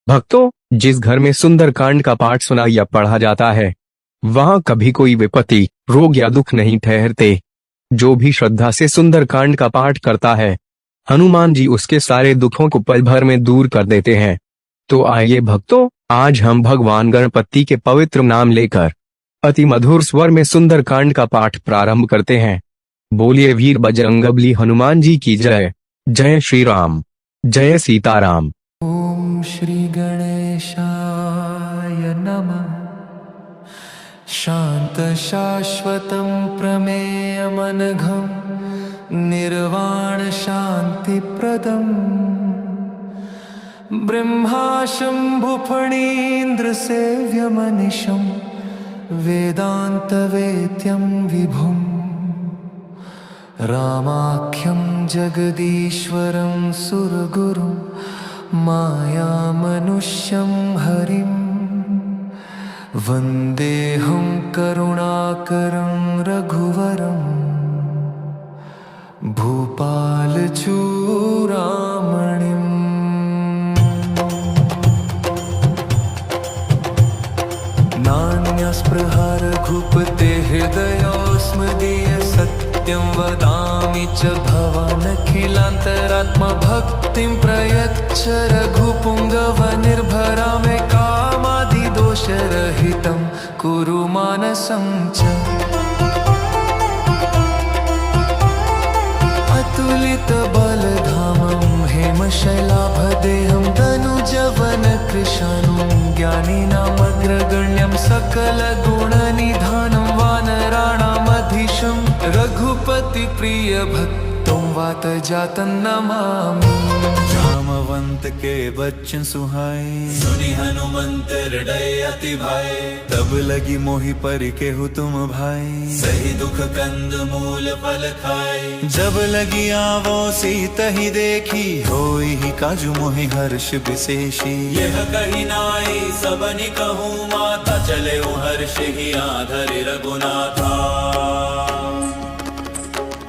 भक्तों, जिस घर में सुंदरकांड का पाठ सुना या पढ़ा जाता है, वहां कभी कोई विपत्ति, रोग या दुख नहीं ठहरते। जो भी श्रद्धा से सुंदरकांड का पाठ करता है, हनुमान जी उसके सारे दुखों को पल भर में दूर कर देते हैं। तो आइए भक्तों, आज हम भगवान गणपति के पवित्र नाम लेकर अति मधुर स्वर में सुंदरकांड का पाठ प्रारंभ करते हैं। बोलिए वीर बजरंगबली हनुमान जी की जय। जय श्री राम, जय सीताराम। ओम श्री गणेशाय नमः। शांत शाश्वतं प्रमेयमनघं निर्वाण शांतिप्रदं ब्रह्मा शंभु फणीन्द्र सेव्यमनिशं वेदांतवेद्यं विभुं रामाख्यं जगदीश्वरं सुरगुरुं मायामनुष्यं हरिं वन्देऽहं करुणाकरं रघुवरं भूपालचूडामणिम्। नान्यस्पृहा रघुपतेः दयोस्मदीय सत्यं वदामि च भवानखिलान्तरात्मा भक्तिं प्रयच्छ रघुपुङ्गवनिर्भरा मे कामादिदोषरहितं कुरु मानसं च। अतुलितबलधामं हेमशैलाभदेहं तनुजवनकृशानुं ज्ञानिनामग्रगण्यं सकलगुणनिधानं वानराणामधीशं रघुपतिप्रियभक्तं वातजातं नमामि। जामवंत के बच्चन सुहाए, सुनी हनुमंत हृदय अति भाए। तब लगी मोहि पर केहु तुम भाई, सही दुख कंद मूल फल खाए। जब लगी आवो सीता ही देखी, होई ही काजु मोहि हर्ष विशेषी। यह कही नाई सबनि कहूँ माता, चले हर्ष ही आधरि रघुनाथा।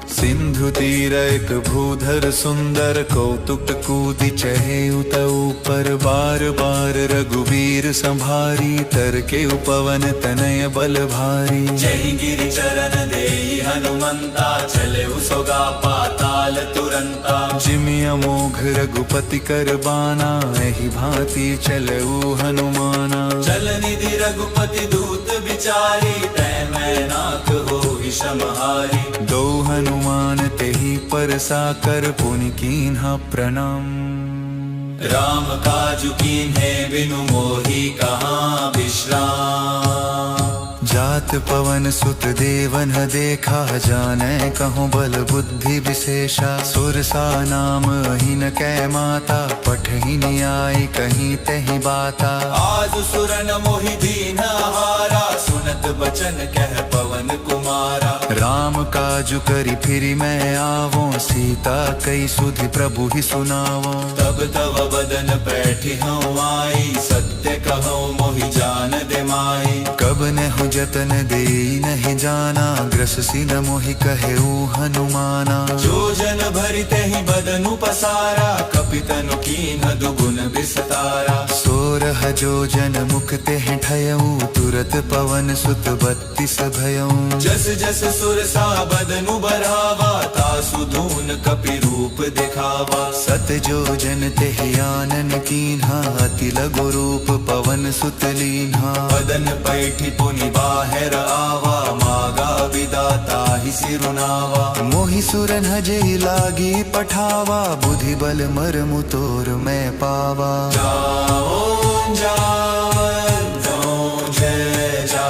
सिंधु तीर एक भूधर सुंदर, कौतुक कूदि चहे उत ऊपर। बार बार रघुवीर संभारी, तर के उपवन तनय बल भारी। जय गिरि चरण देई हनुमंता, चले सोगा पाताल तुरंता। जिमि अमोघ रघुपति कर बाना, एहि भांति चले हनुमाना। चल निधि रघुपति दूत बिचारी, तै मैं नाथ होहि समहारी। दो हनुमान तेहि परसा कर, पुनि कीन्हा प्रणाम। राम काजु कीन्हे बिनु मोहि कहाँ विश्राम। जात पवन सुत देवन देखा, जानै कहूँ बल बुद्धि विशेषा। सुरसा नाम अहिन कै माता, पठहिनि आई कहीं तहि बाता। आज सुरन मोहि दीन हारा, सुनत बचन कह पवन कुमारा। राम काजु करि फिरि मैं आवो, सीता कई सुधि प्रभु ही सुनावो। तब तव बदन बैठी हूँ आई, सत्य कहूँ मोहि जान दे माई। कब नेहु जतन देई नहीं जाना, ग्रससि न मोहि कहेउ हनुमाना। जो जन भरि तेहि बदनु पसारा, कपितनु कीन्ह दुगुन विस्तारा। सोरह जो जन मुख तेहि ठयऊ, तुरत पवन सुत 32 भयऊ। जस जस सुरसा बदनु बढ़ावा, तासु धून कपि रूप दिखावा। सत जो जन तेहि आनन कीन्हा, अति लघु रूप पवन सुत लीन्हा। बदन पैठी पुनि बाहर आवा, मागा विदाता ही सिरुनावा। मोहि सुरन हजे लागी पठावा, बुद्धि बल मरमु तोर मैं पावा। जाओ जय जा,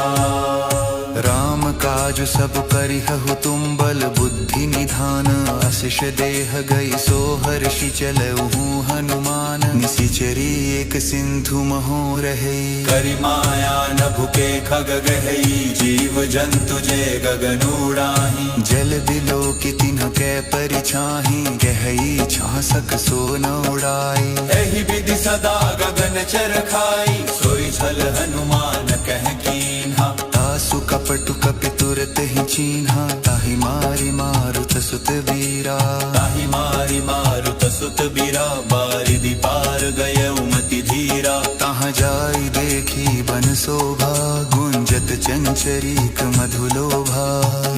राम काज सब करिहु तुम बल बुद्धि निधान। आशीष देह गई सो हर्षि चलऊ हनुमान। निशिचरी एक सिंधु महो रहे, करि माया न भुके खग गहई। जीव जंतु जे गगन उड़ाही, जल दिलो कि तिन्ह कै परिछाही। गहई छासक सो न उड़ाई, एहि विधि सदा गगन चर खाई। सोई छल हनुमान कह कीन्हा, तासु कपटु कपि तुरत ही चीन्हा। ताहि मारि मारुत सुत वीरा, ताहि मारि मारुत सुत बीरा। बारिधि पार गय उमति धीरा। शोभा गुंजत चंचरीक मधुलोभा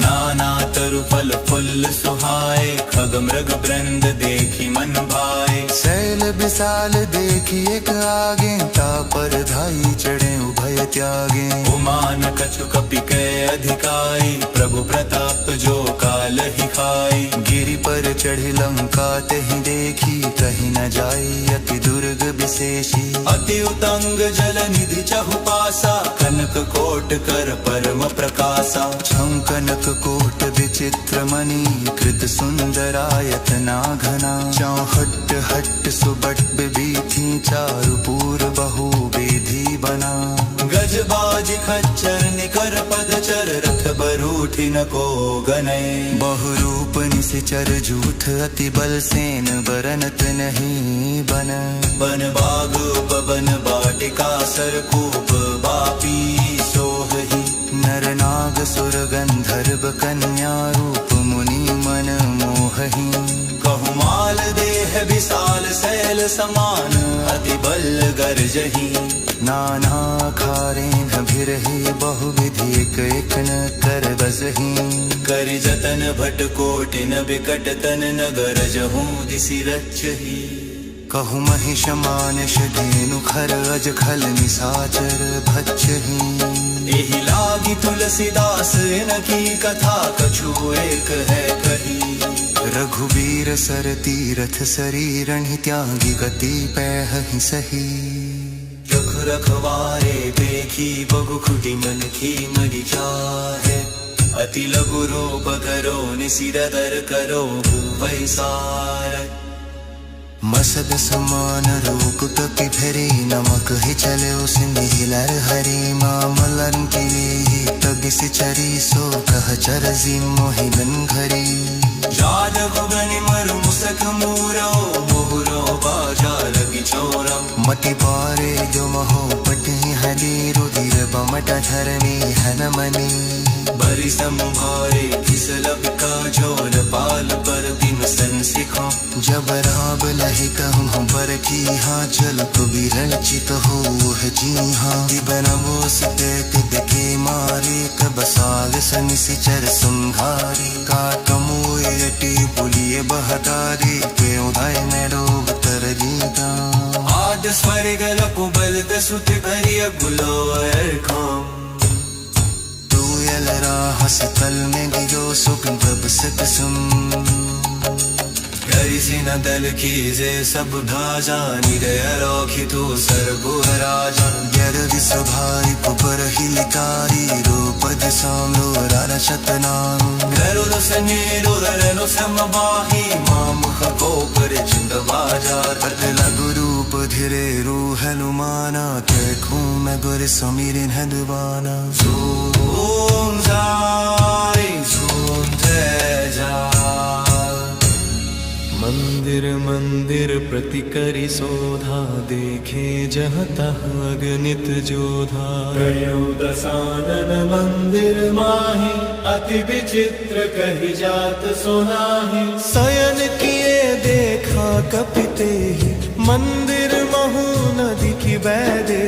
नाना तरु फल फुल्ल सुहाए खग मृग वृंद देखी मन भाए शैल विशाल देखी एक आगे तापर धाई चढ़े उभय त्यागे उमान कछु कपि कै अधिकाई प्रभु प्रताप जो काल ही खाई गिरि पर चढ़ी लंका तहि देखी कहीं न जाई अति दुर्ग विशेषी अति उतंग जल निधि चहुपासा कनक कोट कर परम प्रकाशा छम कनक कोट विचित्र मणि कृत सुंदरायत नाघना चौहट हट सुबट विभीति चारु पूर बहु विधि बना गजबाज खच्चर निकर पदचर रथ बरूठी न को गनय बहुरूप निशिचर जूठ अति बल सेन बरनत नहीं बन बन बाग उपवन बाटिका सरकूप बापी सोहहि नर नाग सुर गंधर्व कन्या रूप मुनि मन मोहहि कहु माल देह विशाल शैल समान अति बल गर्जहि नाना खारे भिरहि बहुविधि एक न कर बसहि कर जतन भट कोटिन बिकट तन नगर जहूं दिसि रचहि कहु महिष मानस धेनु खर अज खल निसाचर भक्षहि एहि लागी तुलसीदास इनकी कथा कछु एक है कही रघुवीर सर तीरथ शरीरण त्यागी गति पैहि सही रख रखवारे देखी बहु खुटी मन की मरि जाहे अति लघु रूप करो निसिरदर करो भूवैसार मसद समान रूप कपि फेरी नमक ही चले सिंधि लर हरी मामलन की तबिस चरी सो कह चरजी मोहिलन घरी जाद गुगनि मरु मुसक मूरो मोहरो बाजा लगी चोरा मति पारे जो महो पटि हली रुधिर बमट धरमी हनमनी बरि संभारे किसल बिका जोर पाल पर दिन सन सिखो जब राब लहि कहूँ पर की हाँ चल तो विरचित हो जी हाँ बनबो सिते के मारे कब साल सन सिचर सुंघारी का कमोए अटी पुलिये बहतारी के उदय में डूब तर जीता आद स्वर गल कुबल दसुत भरिय गुलो अरखम हसतल में गिरो सुख बब सत सुम न दल कीजे सब भाजा निरय रोखी तू सर्गो राजा गर सभाई पुपर हिलकारी रूपद सामलो रारा शतनाम गरुड़ सनेरो रनो समबाही माम खको पर चिंद बाजार लघु रूप धीरे रू हनुमाना देखूं मैं गुर समीरिन हदवाना झूम जाए झूम जा मंदिर मंदिर प्रति करि शोधा देखे जह तह अगणित जोधा गयो दसानन मंदिर माहि अति विचित्र कहि जात सुनाहि शयन किए देखा कपिते मंदिर महु नदी की बैदे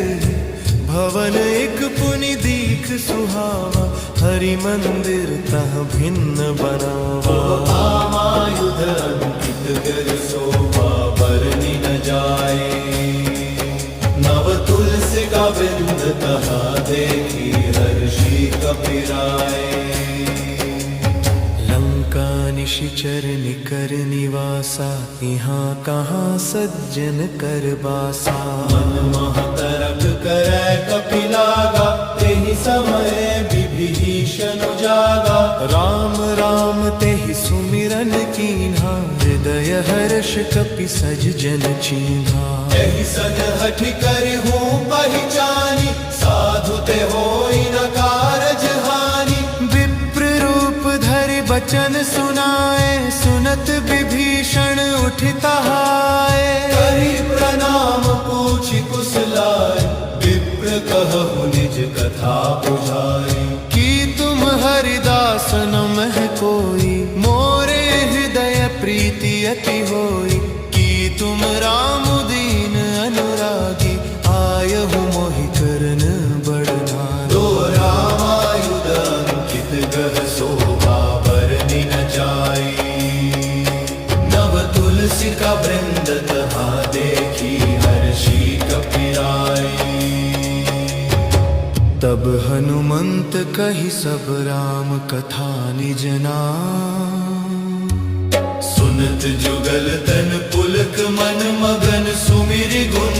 भवन एक पुनि दीख सुहावा हरि मंदिर तह भिन्न बनावा आयुध अंकित गर शोभा बरनी न जाए नव तुलसी का बिंद तहा देखी हर्षि कपिराए लंका निशिचर निकर निवासा यहाँ कहाँ सज्जन कर बासा मन महतरक करे कपिलागा तेहि समय विभीषण जागा राम राम तेहि सुमिरन कीन्हा हृदय हर्ष कपि सज जन चीन्हा एहि सज हठ कर हूँ पहचानी साधु ते होई न कारज हानि विप्र रूप धरि बचन सुनाए सुनत विभीषण उठिता हाय करि प्रणाम पूछि कुशलाय विप्र कहु निज कथा बुझाई कि तुम हरिदास न मह कोई मोरे हृदय प्रीति अति होई कि तुम राम दीन अनुरागी आयहु मोहि करन बड़ तब हनुमंत कही सब राम कथा निज नाम। सुनत जुगल तन पुलक मन मगन सुमिर गुण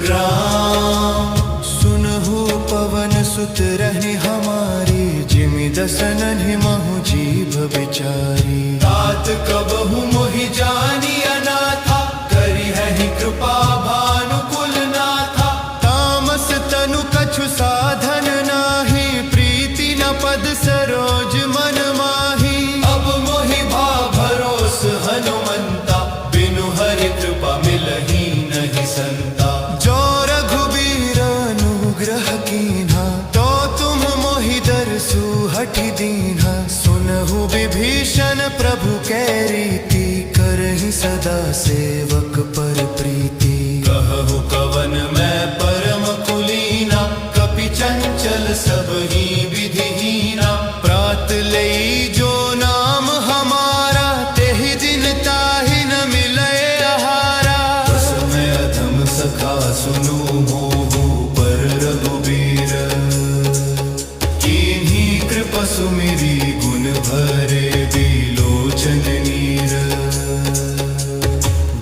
ग्राम। सुनहु पवन सुत रहने हमारी, जिमि दसन महु जीभ विचारी। तात कबहु मोहि जानी अनाथा, करी है कृपा भानुकुल नाथा। तामस तनु कछु साधन नाही, प्रीति न पद सरोज मन माही। अब मोहि भा भरोस हनुमंता, बिनु हरि कृपा मिलहि नहीं संता। जो रघुबीर अनुग्रह कीन्हा, तो तुम मोहि दरसु हठि दीन्हा। सुनहु विभीषण प्रभु कै रीति, करहि सदा सेवक पर प्रीति। कहु कवन मैं परम कुलीना, कपि चंचल सब ही विधिहीना। प्रात लई जो नाम हमारा, तेहि दिन ताहि न मिलय आहारा। बस मैं अधम सखा सुनु मोहु पर रघुबीर। कीन्ही कृपा सुमिरी गुण भरे बिलोचन नीर।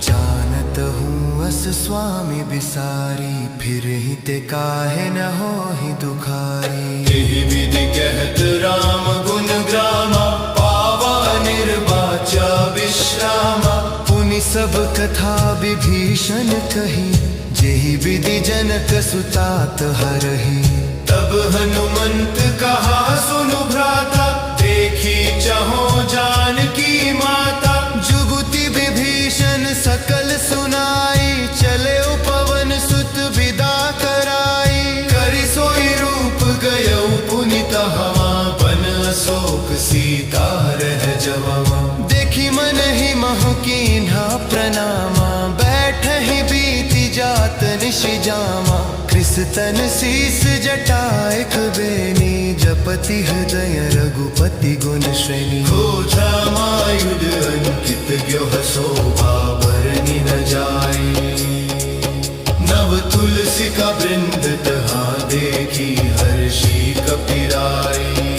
जानत हूँ अस स्वामी बिसारी, फिर ही ते काहे न होहि दुखारी। एहि विधि कहत राम गुण ग्रामा, पावा निर्वाचा विश्रामा। पुनि सब कथा विभीषण कही, जेहि विधि जनक सुतात हरहि। तब हनुमंत कहा सुनु भ्राता, देखी चहो जानकी माता। जुगुति विभीषण सकल सुनाई, चले पवन सुत विदा कराई। करि सोई रूप गयौ पुनित हवा, बन अशोक सीता रह जवा। देखी मन ही महु कीन्हा प्रणामा, बैठहि बीति जात निश जामा। कृष्ण शीस जटाएक बेनी, जपति हृदय रघुपति गुण श्रेणी। खोजा मायुध अंकित ग्योह शोभा, बरनि न जाए। नव तुलसी का वृंद तहा देखी, हर्षी कपिराई।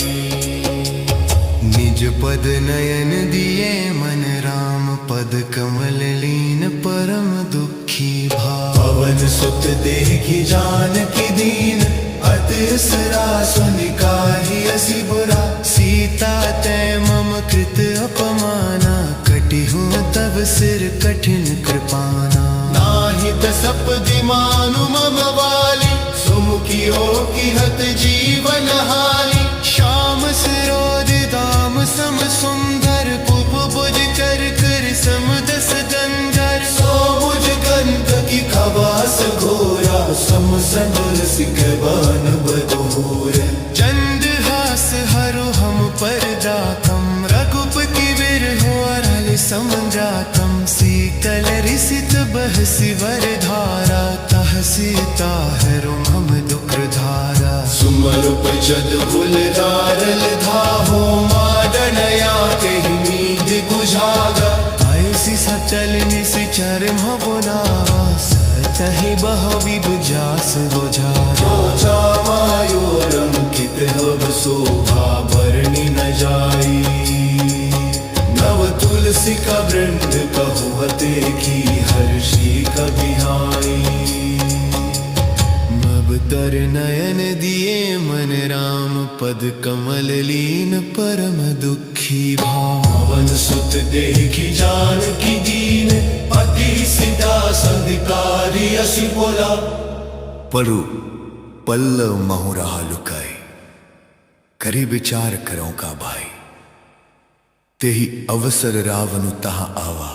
निज पद नयन दिए मन राम, पद कमल लीन परम दुखी भाव। पवन सुत देखी जानकी दीन, अति असरा सुनि काहि असी बुरा। सीता तै मम कृत अपमाना, कटिहु तब सिर कठिन कृपाना। नाहि तसपदि मानु मम वाली, सुमुखियो की हत जीवन हानि। श्याम सिरोध दाम सम सुंदर, पुपुज कर कर सम दस दंगर। सो मुझ कंत की खवास घोरा, सम सबर सिख बान बदोर। चंद हास हरु हम पर जाकम, रघुपति बिरहो अरल समझाकम। सीतल रिसित बहसि वर धारा, तह सीता हरु हम दुख धारा। सुमरुप जद फुल धारल धाहो, माडनया कहि मीद बुझागा। ऐसी सचल निश्चर बुलावा, सतहि बहु बुझास बुझारा। मायो रंकित हब शोभा, बरनि न जाई। नव तुलसी का वृंद कहु देखी, हर्षी कबिहाई। तर नयन दिए मन राम, पद कमल लीन परम दुखी भाव। पवन सुत देखी जानकी दीन, अति सीता संधिकारी असी बोला। परु पल्लव महु रहा लुकाई, करी विचार करो का भाई। तेहि अवसर रावनु तहा आवा,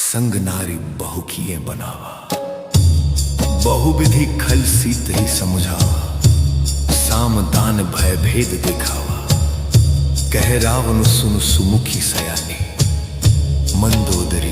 संग नारी बहु किए बनावा। बहुविधि खल सीत ही समझावा, साम दान भय भेद दिखावा। कह रावण सुनु सुमुखी सयानी, मंदोदरी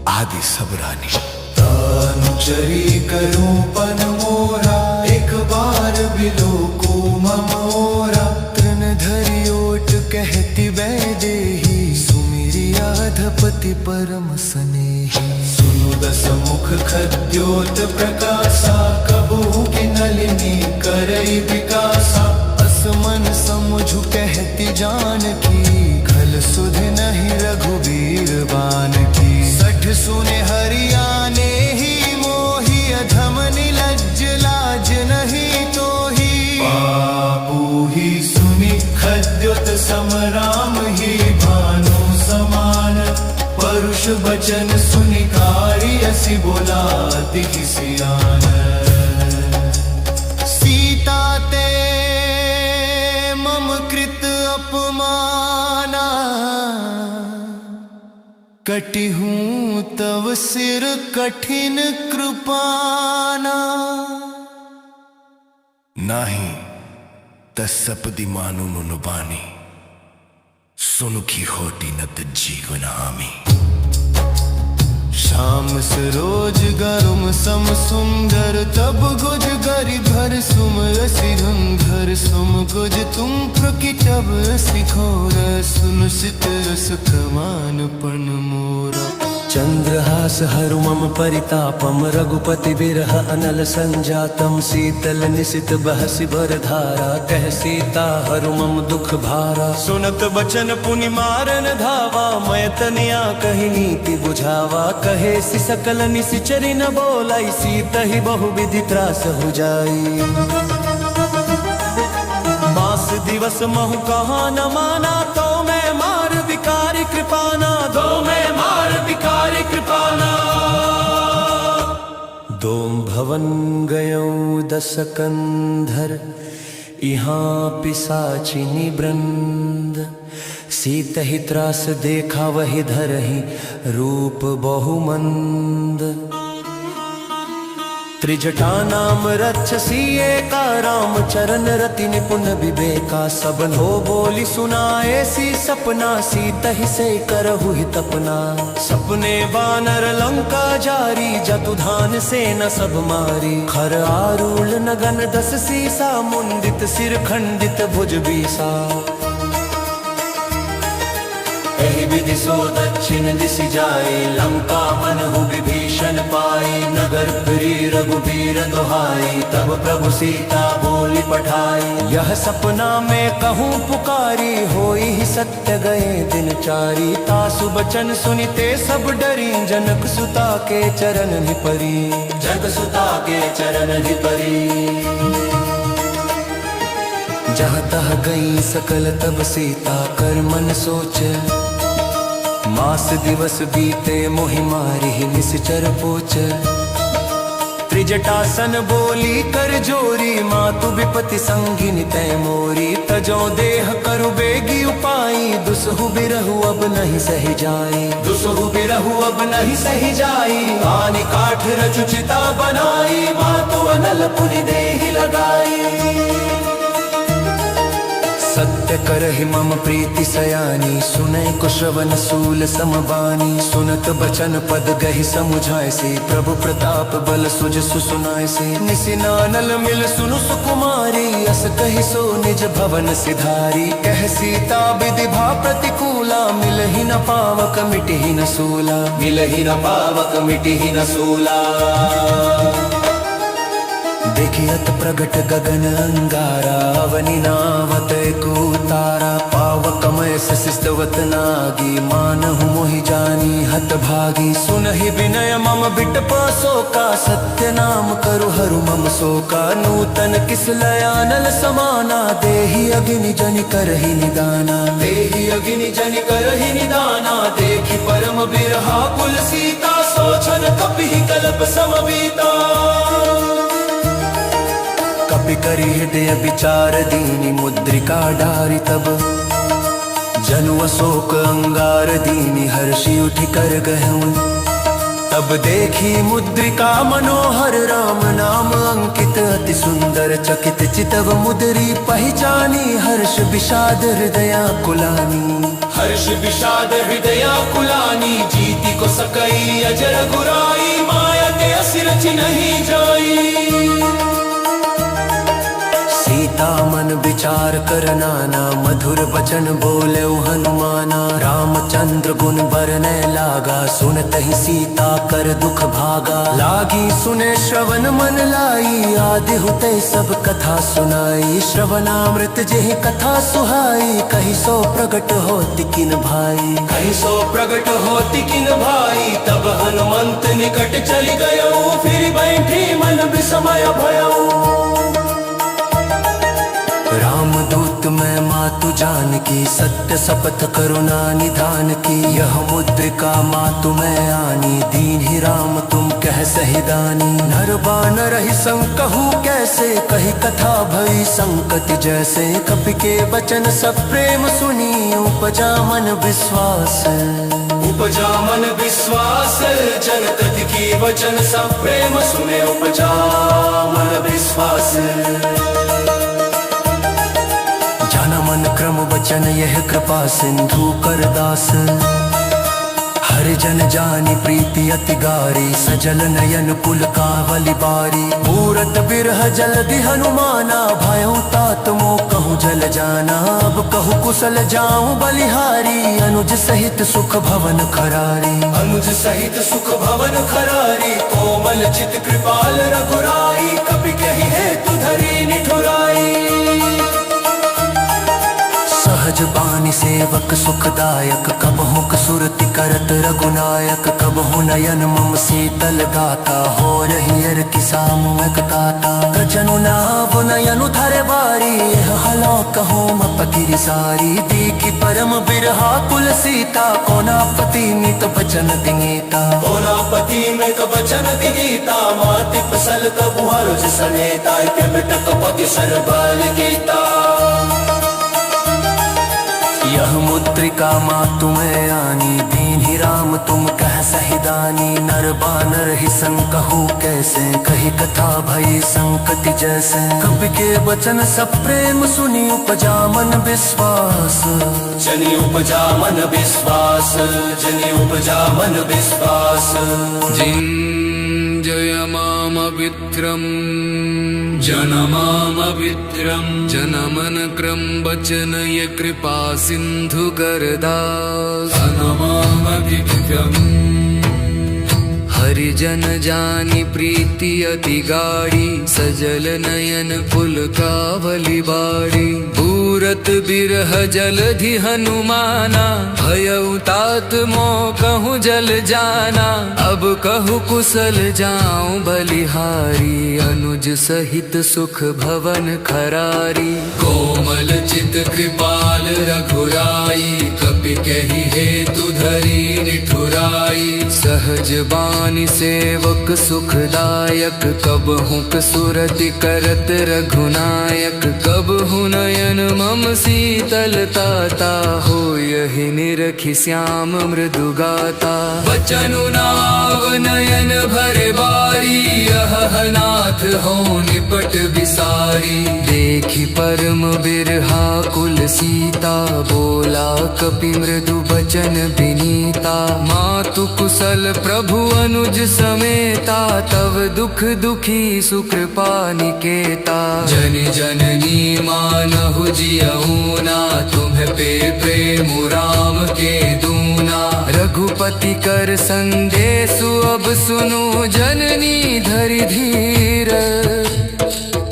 आदि सब रानी। अनुचरी करूं पन मोरा, एक बार बिलो को ममोरा। तृण धरि ओट कहती वैदेही, सुमिरी अधपति परम स्नेही। सुनु दस मुख खद्योत प्रकाशा, कबहु की नलिनी करई जानकी, खल सुध नहीं रघुबीर बान की। 60 सुने हरियाणे ही मोही, अधम निलज्ज लाज नहीं तो ही। बापू ही सुनी खद्योत समराम ही, भानु समान परुष बचन सुनि कारी, असि बोलाति सियान। सीता ते मम कृत अपमाना, कटि हूँ तव सिर कठिन कृपाना। नाही तसपदी मानु नुबानी, सुनुखी होती नत जीवन हामी। श्याम सरोज गरुम सम सुंदर, तब गुज गरि भर सुम रसि धुंधर। सुम गुज तुम प्रकिटब सिखोर, सुन सित रस कमान पन मोरा। चंद्रहास हरु मम परितापम, रघुपति विरह अनल संजातम। शीतल निशित बहसि बर धारा, कह सीता हरु मम दुख भारा। सुनत बचन पुनि मारन धावा, मैं तनिया कही नीति बुझावा। कहे सि सकल निशिचरि न बोलाई, सीतहि बहु विधि त्रास हो जाई। मास दिवस महु कहा न माना, तो मैं मार विकारी कृपाना। दो मैं मार विकारी कृपाना। दोम भवन गयो दस कंधर, यहाँ पिसाचिनी वृंद। सीत ही त्रास देखा वही धरहि, रूप बहुमंद। त्रिजटा नाम रक्षसी एका, राम चरण रति निपुण विवेका। सबन हो बोली सुनाए सी सपना, सीत ही से करहु हित अपना। सपने बानर लंका जारी, जतुधान सेना सब मारी। खर आरूढ़ नगन 10 सीसा, मुंडित सिर खंडित भुज बीसा। एहि विधि सो दक्षिण दिशि जाए, लंका मनहु विभीषण पाई। नगर फिरी रघुबीर दुहाई, तब प्रभु सीता बोली पठाई। यह सपना में कहूँ पुकारी, होई ही सत्य गए दिन चारी। तासु बचन सुनिते सब डरी, जनक सुता के चरण ही परी। जग सुता के चरण ही परी। जहाँ तह गई सकल तब सीता, कर मन सोच। मास दिवस बीते मोहि मारी, निश्चर पोच। त्रिजटासन बोली कर जोरी, मातु विपति संगिनी तै मोरी। तजो देह करु बेगी उपाई, दुसहु बिरहु अब नहीं सही जाई। दुसहु बिरहु अब नहीं सही जाई, आनि काठ रचु चिता बनाई। मातु अनल पुनि देहि लगाई। सत्य करहि मम प्रीति सयानी, सुनय कुश्रवण सूल समबानी। सुनत बचन पद गहि समुझाय से, प्रभु प्रताप बल सुज सुनाय से। निसिनानल मिल सुनु सुकुमारी, अस कहि सो निज भवन सिधारी। कह सीता विधि भा प्रतिकूला, मिलहि न पावक मिटहि न सूला। मिलहि न पावक मिटहि न सूला। देखियत प्रगट गगन अंगारा, अवनि नावत को तारा। पावकमय सशिष्टवत नागी, मानहु मोहि जानी हत भागी। सुनहि विनय मम बिटप शोका, सत्य नाम करु हरु मम शोका। नूतन किस लयानल समाना, देहि अग्नि जनि करहि निदाना। देहि अग्नि जनि करहि निदाना। देखि परम बिरहा कुल सीता, सोचन कपिहि कल्प समबीता। कपि करि हृदय विचार दीनी, मुद्रिका डारी तब। जनु अशोक अंगार दीनी, हर्षि उठि कर गहूँ। तब देखी मुद्रिका मनोहर, राम नाम अंकित अति सुंदर। चकित चितव मुद्री पहचानी, हर्ष विषाद हृदया कुलानी। हर्ष विषाद हृदया कुलानी, जीति को सकई अजर गुराई। माया के असि रचि नहीं जाई। सीता मन विचार विचार कर नाना, मधुर वचन बोले हनुमाना। रामचंद्र गुण बरने लागा, सुनत ही सीता कर दुख भागा। लागी सुने श्रवण मन लाई, आदि हुते सब कथा सुनाई। श्रवणामृत जेहि कथा सुहाई, कही सो प्रगट होति किन भाई। कही सो प्रगट होति किन भाई, तब हनुमंत निकट चली गयो। फिर बैठी मन विस्मय भयो। रामदूत मैं मातु जानकी, सत्य शपथ करुणा निधान की। यह मुद्रिका मातु मैं आनी, दीन ही राम तुम कह सही दानी। नर बानर ही संकहु कैसे, कही कथा भई संकट जैसे। कपि के वचन सब प्रेम सुनी, उपजा मन विश्वास। उपजा मन विश्वास, जन तति की वचन सब प्रेम सुने। उपजा मन विश्वास। जाना मन क्रम वचन यह कृपा सिंधु कर दास। हर जन जानी प्रीति अति गारी, सजल नयन पुलकावली बारी। पूरत बिरह जलधि हनुमाना, भयउ तात मोह कहूँ जल जाना। अब कहूँ कुशल जाऊं बलिहारी, अनुज सहित सुख भवन खरारी। अनुज सहित सुख भवन खरारी, कोमल चित कृपाल रघुराई। कपि कही हेतु धरी निठुराई। सहज बानी सेवक सुखदायक, कबहु सुरति करत रघुनायक। कबहु नयन मम शीतल गाता, हो रही अर की सामुक काता। कजनु नाव नयनु धरे बारी, यह हलो कहूँ मपगिरि सारी। देखी परम बिरहा कुल सीता, कोना पति नित बचन दिगीता। कोना पति में बचन दिगीता, माति फसल तबु हरुज सनेता। के बिटक पति सरबल गीता। यह मुद्रिका मातु मैं आनी, दीन ही राम तुम कह सही दानी। नर बानर ही संकहु कैसे, कही कथा भई संकट जैसे। कपि के वचन सब प्रेम सुनी, उपजा मन विश्वास। जनि उपजा मन विश्वास, जनि उपजा मन विश्वास। जयमामवित्रम् जनमामवित्रम्, जनमन क्रम वचन ये कृपा सिंधु करदास। जनमामवित्रम् हरिजन जानी प्रीति अति गाढ़ी, सजल नयन पुलकावली बाड़ी। पूरत बिरह जलधि हनुमाना, भयउ तात मोह कहूँ जल जाना। अब कहूँ कुशल जाऊं बलिहारी, अनुज सहित सुख भवन खरारी। कोमल चित कृपाल रघुराई, कपि कही हेतु धरी निठुराई। सहज बानी सेवक सुखदायक, कबहु सुरति करत रघुनायक। कबहु नयन मम शीतलता, हो यही निरखि श्याम मृदु गाता। बचनु नाव नयन भरे बारी, यह नाथ हो निपट विसारी। देखी परम बिरहा कुल सीता, बोला कपि मृदु बचन विनीता। मातु कुशल प्रभु अनुज समेता, तव दुख दुखी सुकृपा निकेता। जन जननी मानहु जियऊ ना, तुम्हें पे प्रेम राम के दूना। रघुपति कर संदेशु अब सुनु, जननी धरि धीर।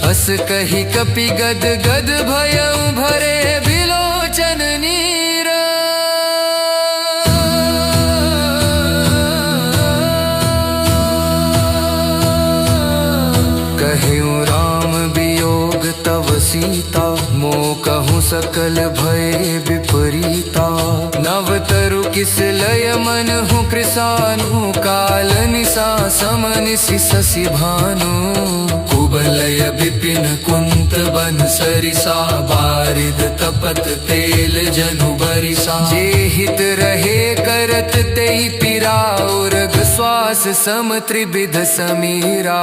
हस कही कपि गद गद भयउ भरे, बिलोचन नीर। कहूँ राम वियोग तव सीता, मोह कहूँ सकल भय विपरीता। नव तरु किस लय मन हूँ कृसानु, काल निशा समनिशि शशि भानु। कुबलय विपिन कुंत बन सरिसा, बारिद तपत तेल जनु बरिसा। जे हित रहे करत तेहि पीरा, उर्ग श्वास सम त्रिविध समीरा।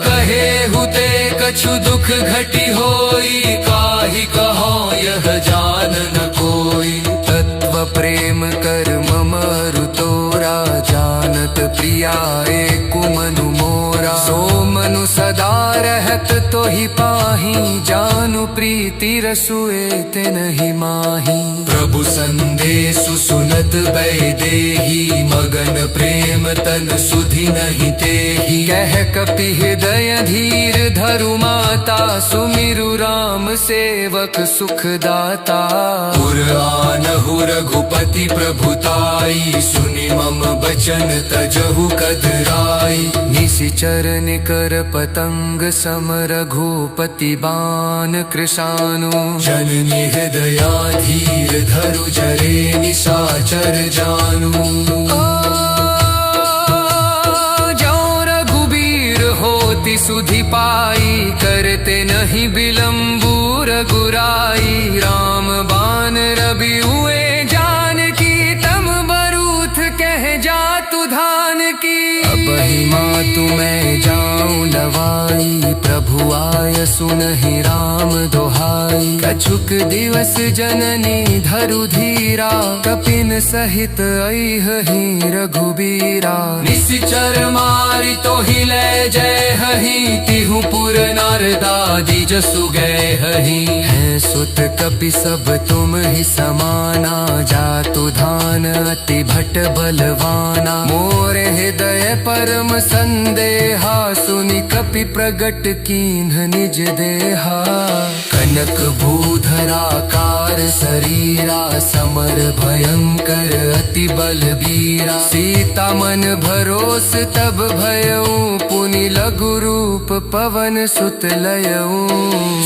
कहे हुते कछु दुख घटी होई, काहि कहो यह जान न कोई। तत्व प्रेम कर मम अरु तोरा, जानत प्रिया एको मनु मोरा। सोम जानु सदा रहत तो ही पाही, जानु प्रीति रसुए ते नहीं माही। प्रभु संदेशु सुनत बैदेही, मगन प्रेम तन सुधि नहीं तेही। कह कपि हृदय धीर धरु माता, सुमिरु राम सेवक सुखदाता। पुर आनहु रघुपति प्रभुताई, सुनि मम बचन तजहु कदराई। निशिचर निकर पतंग सम रघुपति बान कृशानु, जननी हृदया धीर धरु जरे निशाचर जानु। जो रघुबीर होति सुधि पाई, करते नहीं बिलम्बू रघुराई। राम बान रवि हुए जानकी, तम बरूथ कह जातु धान की। अबहि मातु मैं जाऊं लवाई, प्रभु आय सुनहि राम दोहाई। कछुक दिवस जननी धरु धीरा, कपिन सहित अइहहि रघुबीरा। निशिचर मारि तो ही ले जय हहि, तिहु पुर नारदादि जसु गए हहि। है सुत कपि सब तुम ही समाना, जातु धान अति भट बलवाना। मोर हृदय परम संदेहा, सुनि कपि प्रगट कीन्ह निज देहा। कनक भूधराकार शरीरा, समर भयंकर अति बलबीरा। सीता मन भरोस तब भयऊ, पुनि लघु रूप पवन सुत लयऊ।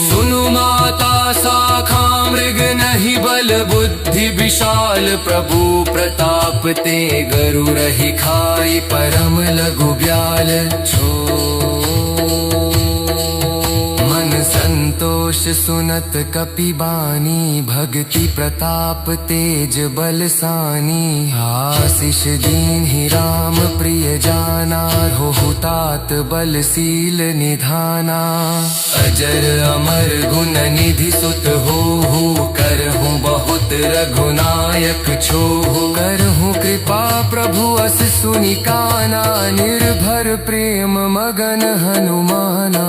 सुनु माता शाखा मृग नहीं बल बुद्धि विशाल, प्रभु प्रताप ते गरु रही खाई। परम लघु ब्याल मन संतोष सुनत कपि बानी। भक्ति प्रताप तेज बलसानी, आशीष दीन ही राम प्रिय जाना। हो तात बलशील निधाना, अजर अमर गुण निधि सुत हो। करहूँ बहुत रघुनायक छोहु, करहूँ कृपा प्रभु अस सुनि काना। निर्भर प्रेम मगन हनुमाना,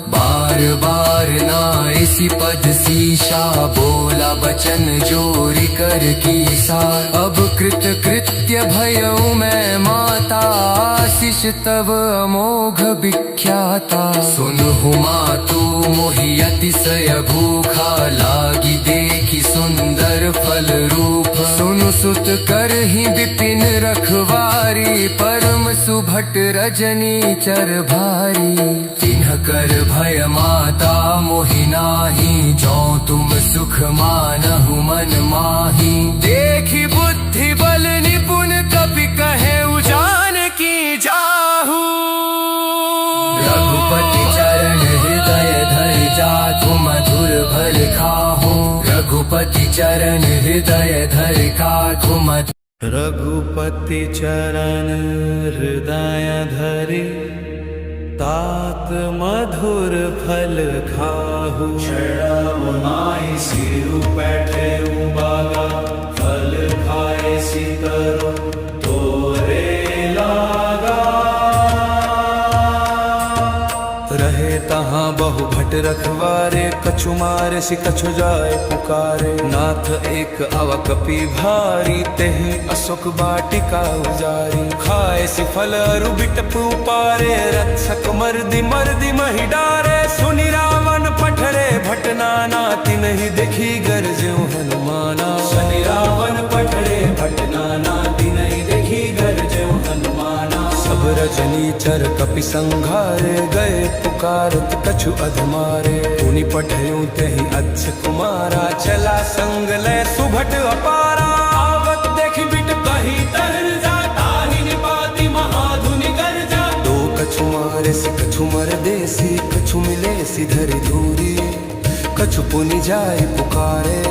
बार बार नाइसी पद सीसा। बोला बचन जोरी कर कीसा, अब कृत कृत्य भयऊ मैं माता। आशीष तब अमोघ विख्याता, सुनहु मातु मोहि अतिशय भूखा। लागी देखी सुंदर फल रूप, सुनु सुत करहि विपिन रखवारी। परम सुभट रजनी चर भारी, तिन्ह कर भय माता मोहि नाही। जो तुम सुख मानहु मन माही, देखी बुद्धि बल निपुण कपि कहे उजान की जाहू। रघुपति चरण हृदय धरि जातु, मधुर फल खाहू। रघुपति चरण हृदय धरि खातु मधुर। रघुपति चरण हृदय धरि, तात मधुर फल खाहु। नाई सिरु बैठे बागा, फल खाए सितरो तोरे लागा। रहे तहाँ बहु भट रखवारे, कछु मारे सि कछु जाए पुकारे। नाथ एक अवकपि भारी, तेहि अशोक बाटिका उजारी। खाए सि फल अरु बिटप उपारे, रक्षक मर्दि मर्दि महि डारे। सुनि रावण पठरे भट नाना, तिनहि देखी गरजउ हनुमाना। शनि रावण पठरे भट नाना, तिनहि देखी गरजउ हनुमाना। सब रजनी चर कपि संघारे, गए पुकारत कछु अधमारे। पुनि पठयूं तेहि अच्छ कुमारा, चला संग लय सुभट अपारा। आवत देखि बिट कही तरन जाता, ही निपाति महाधुनि गर्जा। दो कछु मारे सि कछु मर देसी, कछु मिले सि धरि धूरी। कछु पुनि जाय पुकारे,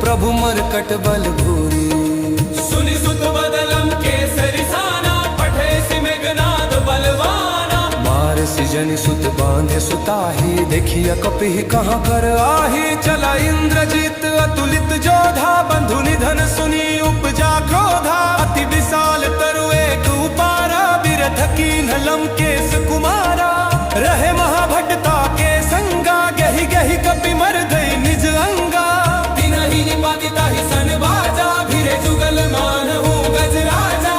प्रभु मरकट बल भूरी। सुनि सुत बदलम केसरी साना, पठे सि मेघनाद बलवाना। मार सि जनि सुत बांधे सुताही, देखिया कपिहि कहाँ कर आही। चला इंद्रजीत अतुलित जोधा, बंधु निधन सुनी उपजा क्रोधा। अति विशाल तरु एक उपारा, बिरथ कीन्ह लंकेश कुमारा। रहे महाभट्टा के संगा, गही गही कपि मर गई निज अंगा। तिनहि निपातिता ही सन बाजा, भिरे जुगल मान हूँ गजराजा।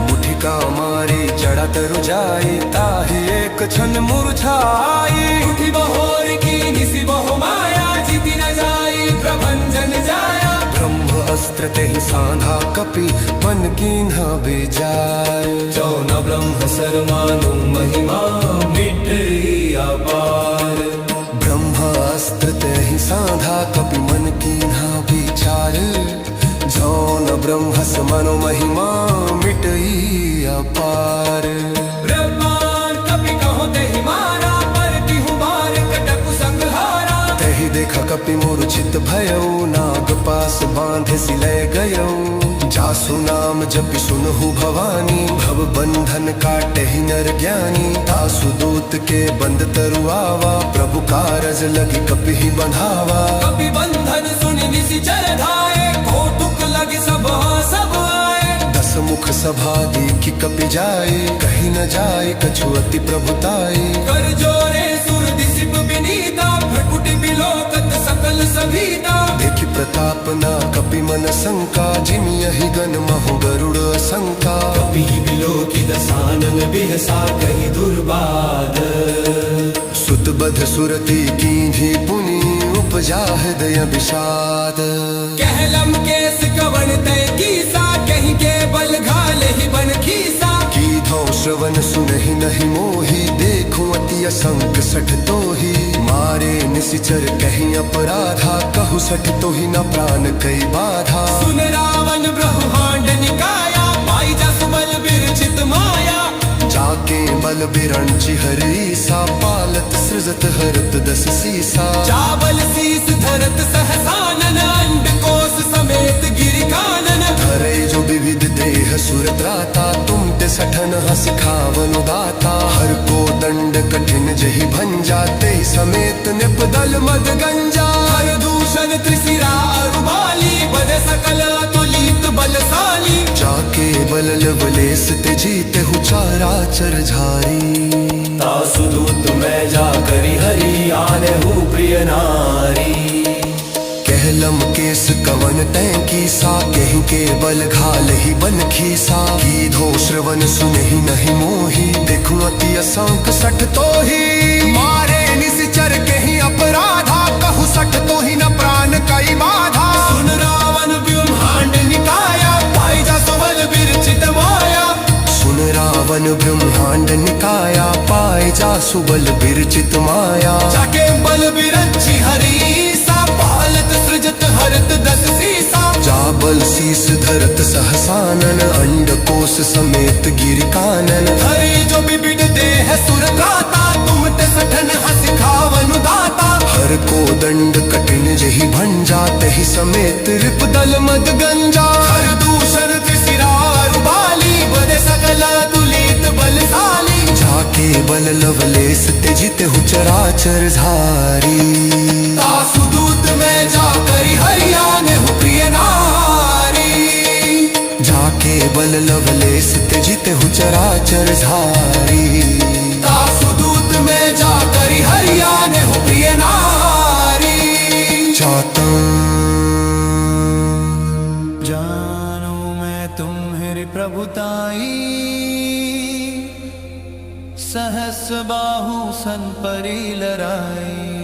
मुठिका मारी जड़ा तरु जाई, ताहि एक क्षण मुरझाई। उठी बहोर की निसी बहु माया, जीती न जाई प्रभंजन जाया। ब्रह्म अस्त्र ते ही सांधा कपि, मन कीन्हा बेजार। जो न ब्रह्म सरमानु महिमा, मिटई अपार। ब्रह्मास्त्र ते ही सांधा कपि, मन कीन्हा विचार। जो न ब्रह्म समनो महिमा, मिटई अपार। ब्रह्मांड कपि कहो तेहि मारा, पर तिहु मार कटकु संहारा। तही देखा कपि मोर चित भयउ, नाग पास बांधे सिले गयउ। जासु नाम जपि सुनहु भवानी, भव बंधन काटे ही नर ज्ञानी। तासु दूत के बंद तरु आवा, प्रभु कारज लगी कपि ही बंधावा। कपि बंधन सुनि निशिचर धाये, कौतुक लगी सब सब आए। दस मुख सभा देखी कपि जाए, कहीं न जाए कछु अति प्रभुताई। कर जोरे सुर दिसिप विनीता, भ्रकुटि बिलोकत सकल सभीता। देखी प्रताप ना कपि मन शंका, जिमि यही गण महु गरुड़ शंका। कपि बिलोकी दसानन बिहसा, कहि दुर्बाद। सुत बध सुरति कीन्ही पुनि, उपजा हृदय विषाद। कहलम केस कवन तय कीसा, कहीं के बल घाल ही बन खीसा। कीधौ श्रवण सुनहि नहीं मोही, देखूं अति असंक सठ तोही। मारे निशिचर कहीं अपराधा, कहु सठ तोही न प्राण कई बाधा। सुन रावण ब्रह्मांड निकाया, पाई जस बल बिरचित माया। जाके बल बिरंचि हरीसा, पालत सृजत हरत दस सीसा। चावल शीस धरत सहसानन, अंड कोश समेत गिरि कानन। धरे जो विविध देह सुर त्राता, तुम ते सठन हस खावनु दाता। हर को दंड कठिन जही भंजा, ते समेत निप दल मद गंजा। हर दूषण त्रिशिरा अरुबाली, बद सकल अतुलित बलशाली। जाके बल लवलेस ते जीते हु चराचर झारी। तासु दूत मैं जा करी हरि, आने हूँ प्रिय नारी। कहलम केस कवन तैं कीसा, कहीं के बल घाल ही बन खीसा। कीधो श्रवण सुनहि नहीं मोही, देखूं अति असंक सठ तोही। मारे निशिचर कहीं अपराधा, कहु सठ तोही न प्राण कई बाधा। सुन रावण ब्रह्मांड निकाया, पाई जा सुबल बिरचित माया। सुन रावण ब्रह्मांड निकाया, पाए जा सुबल बिरचित माया। जाके बल बिरंचि हरीसा, पालत सृजत हरत दस सीसा। जाबल शीस धरत सहसानन, अंड कोश समेत गिरि कानन। हरि जो बिबिड देह सुर गाता, तुम ते सठन हस खावनु दाता। हर को दंड कठिन जही भंजा, तही समेत रिप दल मद गंजा। हर दूषण त्रिशिरा अरुबाली, बद सकल तुलित बलशाली। जाके बल लवलेस ते जिते हु चराचर झारी। तासु दूत में जा करी हरियाने हूँ प्रिय नारी। जाके बल लवलेस ते जिते हु चराचर झारी। तासु दूत में जा करी हरियाने हूँ प्रिय नारी। चाहता जानो मैं तुम्हारी प्रभुताई, सहस बाहु सन परी लराई।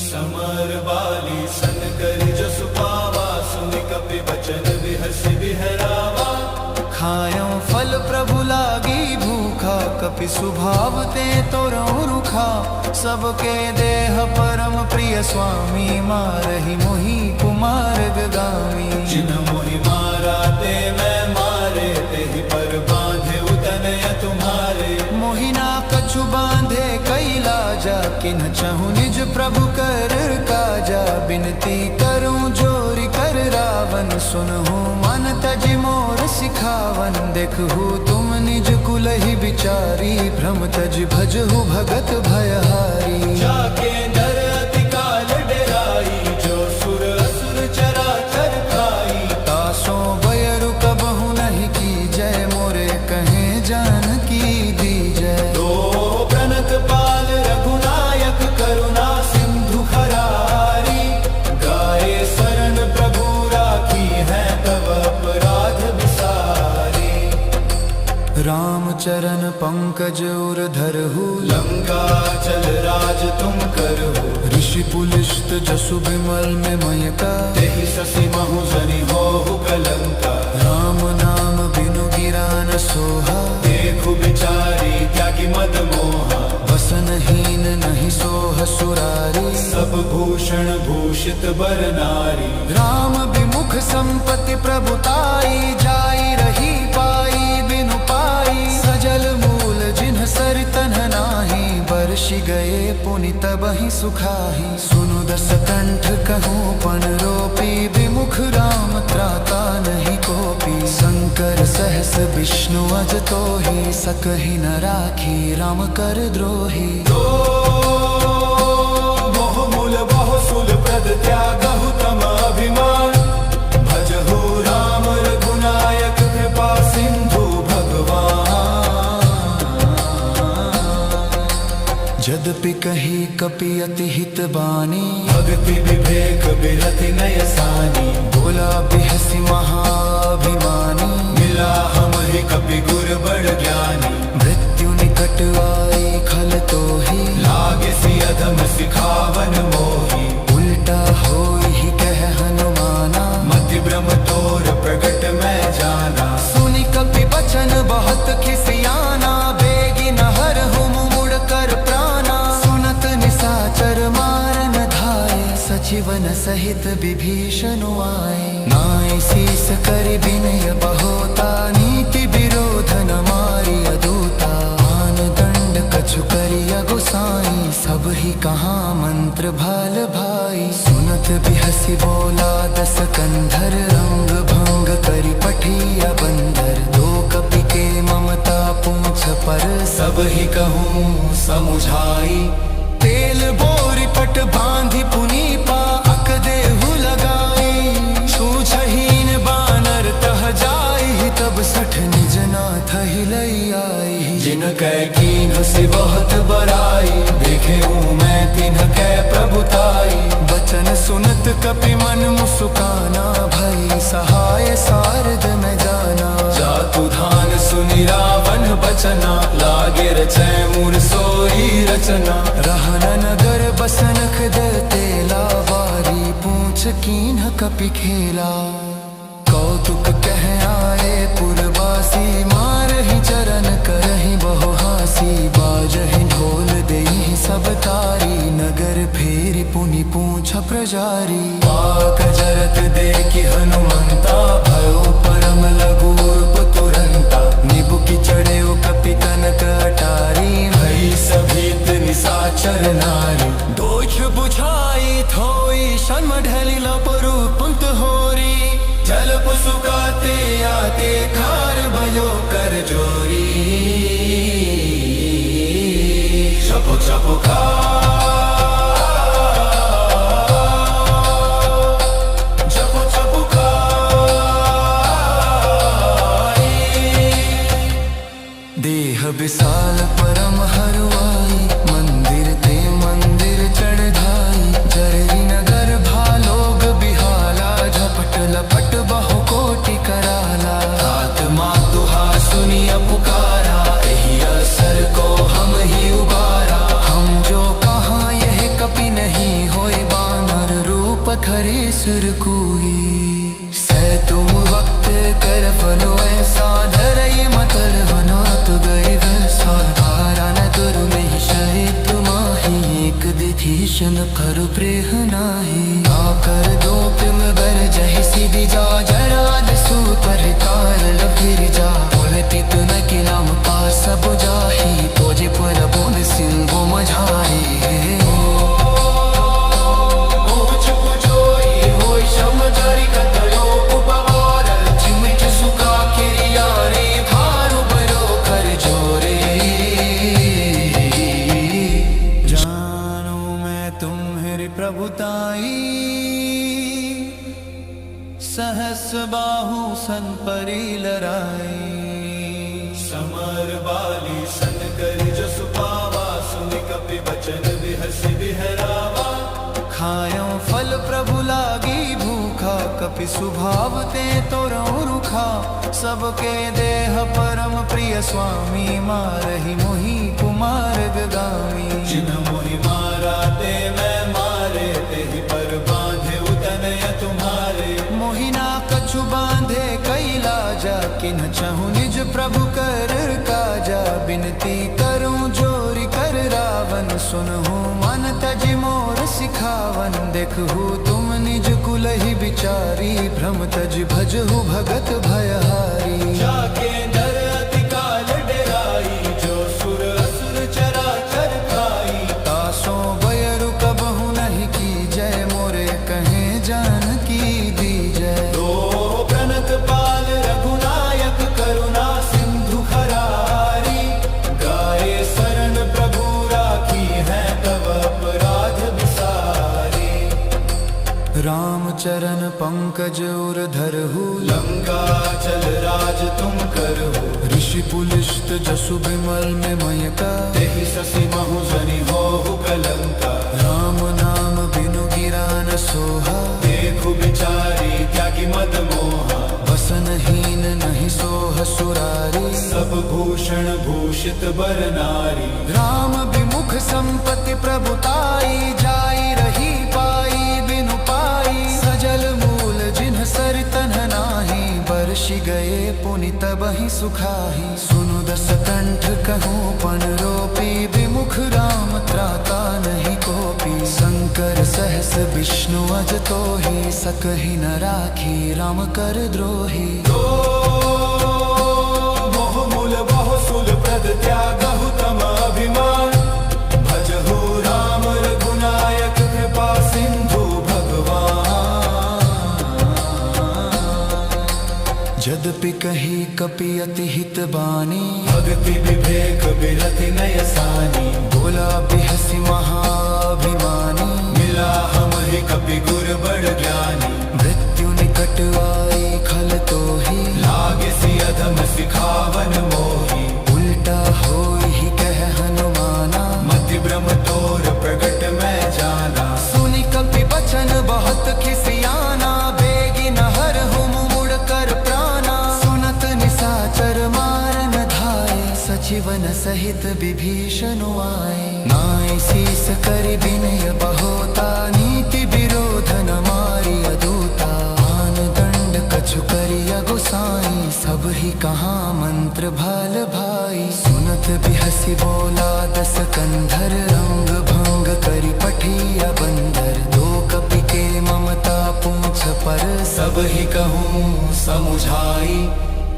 समर बाली सन कर जसु पावा, सुनि कपि बचन बिहसि बिहरावा। खायो फल प्रभु लागी भूखा, कपि स्वभाव ते तोरहु रुखा। सबके देह परम प्रिय स्वामी, मारहि मोहि कुमार गामी। जिन मोहि मारा ते मैं मारे, तेहि पर बांधे उतनय तुम्हारे। मोहि ना कछु बांधे कैला जा, किन चहु निज प्रभु कर काजा। बिनती करूं जोरि कर रावण, सुनहु मन तजि मोर सिखावन। देखहु तुम निज कुल ही विचारी, भ्रम तजि भजहु भगत भयहारी। जाके नर अति काल डेराई, जो सुर असुर चराचर खाई। तासों बयरु कबहु नहीं की जय, मोरे कहे जानकी दी जय। दो प्रणत पाल पंकज उर धरहु लंका चल राज तुम करहु ऋषि पुलिस्त जसु विमल में मयका तेहि ससी महु जनि होहु कलंका राम नाम बिनु गिरा न सोहा देखु बिचारी त्यागी मद मोहा वसनहीन नहीं सोह सुरारी सब भूषण भूषित बर नारी राम विमुख संपत्ति प्रभुताई जाई रही पाई बिनु पाई सजल मूल जिन्ह सर तन्ह नाही बरषि गए पुनि तबहि सुखाही सुनु दस कंठ कहूँ पन रोपी विमुख राम त्राता नहीं कोपी शंकर सहस विष्णु अज तोहि सकहि न राखी राम कर द्रोही मोह मूल बहु सुल प्रद त्यागहु तम अभिमान भजहु राम रघुनायक कृपा सिंधु यद्यपि कही कपि अति हित बानी भक्ति विवेक बिरति नय सानी बोला बिहसी महाभिमानी मिला हमहि कपि गुर बड़ ज्ञानी मृत्यु निकट आई खल तो ही लागे सी अधम सिखावन मोही उल्टा होई ही कह हनुमाना मति भ्रम तोर प्रगट मैं जाना सुनि कपि बचन बहुत खिसियाना बेगी नहर हुम मुड़ कर प्राणा सुनत निसाचर मारन धाय सचिवन सहित विभीषण आए नाय शीस कर विनय बहोता नीति विरोध न मारी अदूता मान दंड कछु करिय गुसाई सब ही कहा मंत्र भाल भाई सुनत बिहसी बोला दस कंधर अंग भंग करि पठिया बंदर दो कपि के ममता पूछ पर सब ही कहूँ समुझाई तेल बोरी पट बांधी पुनीपा अक देहु लगाई छूछहीन बानर तह जाई तब सठ निज नाथ हिलई आई जिन कै कीन से बहुत बड़ाई देखे हूँ मैं तिन्ह कै प्रभुताई वचन सुनत कपि मन मुस्काना भई सहाय सारद में जाना जातु धान सुनि रावण बचना लागे रचै मूर सोई रचना रहन नगर बसन खद तेला वारी पूछ कीन्ह कपि खेला कौतुक कह आए पुरवासी मारहि चरण करहि बहु हासी बाजहि ढोल देहि सब तारी नगर फेरि पुनि पूछ प्रजारी पाक जरत देखि हनुमंता भयो परम लघु रूप तुरंता निबुकि चढ़ेउ कपि कनक अटारी भई सभीत निसाचर नारी दोष बुझाई थोई शन ढली लपरु पुंत होरी जल पुसुकाते आते खार भयो कर जोरी छपु छपु खा छपु छपु खा देह विशाल परम हरुआई मंदिर ते मंदिर चढ़ाई जररी नगर भालोग बिहाला झपट लपट बहु कोटि कराला आत्मा दुहा सुनिय पुकारा एहि असर को हम ही उबारा हम जो कहाँ यह कपि नहीं होय बानर रूप खरे सुर कोई सै तुम वक्त कर फलो ऐसा धरई मतल हनात गए वैसा धारा न तुर में शहे तुमाही एक दिधीशन कर प्रेह नाही आकर दो पिम बर जहि सिधि जा जराद सु पर तार लफिर जा बोलती तुन के नाम पास सब जाही तोजे पर बोल सिंगो मझारी प्रभुताई सहस बाहु सन परी लराई समर बाली सन कर जसु पावा सुनि कपि बचन बिहसि बिहरावा खायो फल प्रभु लागी भूखा कपि स्वभाव ते तो रुखा सबके देह परम प्रिय स्वामी मारहि मोहि कुमार गामी। जिन्ह मोहि मारा ते मैं मारे, तेहि पर बांधे उतनय तुम्हारे। मोहि ना कछु बांधे कैला जा, किन्ह चहु निज प्रभु कर काजा। बिनती करूं जोरि कर रावण, सुनहु मन तजि मोर सिखावन। देखहु तुम निज कुलहि विचारी, भ्रम तजि भजहु भगत भयहारी। जाके नर अति काल डेराई, जो सुर असुर चराचर खाई। तासों बयरु कबहु नहीं कीजय, मोरे कहे जानकी दीजय। तो प्रणत पाल रघुनायक, करुणा सिंधु खरारी। गाये शरण प्रभु राखी है, तब अपराध विसारी। रामचरण पंकज उर धरहु, लंका चल राज तुम करहु। ऋषि पुलिस्त जसु बिमल में मयका। तेहि ससी महु जनि होहु कलंका। राम नाम बिनु गिरा न सोहा, देखु बिचारी त्यागी मद मोहा। वसनहीन नहीं सोह सुरारी। सब भूषण भूषित बर नारी। राम विमुख संपत्ति प्रभुताई, जाई रही पाई बिनु पाई। सजल मूल जिन्ह सर तन्ह नाही, बरषि गए पुनि तबहि सुखाही। सुनु दस कंठ कहूँ पन रोपी, विमुख राम त्राता नहीं कोपी। शंकर सहस विष्णु अज तोहि, सकहि न राखी राम कर द्रोही। मोह मूल बहु सुल प्रद त्यागहु तम अभिमान। भजहु राम रघुनायक, कृपा सिंधु भगवान। यद्यपि कही कपि अति हित बानी, भक्ति विवेक बिरति नय सानी। बोला बिहसी महाभिमानी। मिला हमहि कपि गुर बड़ ज्ञानी। मृत्यु निकट आई खल तोहि, लागे सि अधम सिखावन मोही। उल्टा होई ही कह हनुमाना। मति भ्रम तोर प्रगट मैं जाना। सुनि कपि बचन बहुत खिसियाना, बेगी न हरहु मुड़ कर प्राणा। सुनत निसाचर मारन धाये, सचिवन सहित विभीषण आए। नाई शीस करि विनय बहोता, नीति विरोध न मारी अदूता। आन दंड कछु करिया गोसाई, सब ही कहा मंत्र भाल भाई। सुनत बिहसी बोला दस कंधर, रंग भंग करि पठिया बंदर। दो कपि के ममता पूछ पर, सब ही कहूँ समुझाई।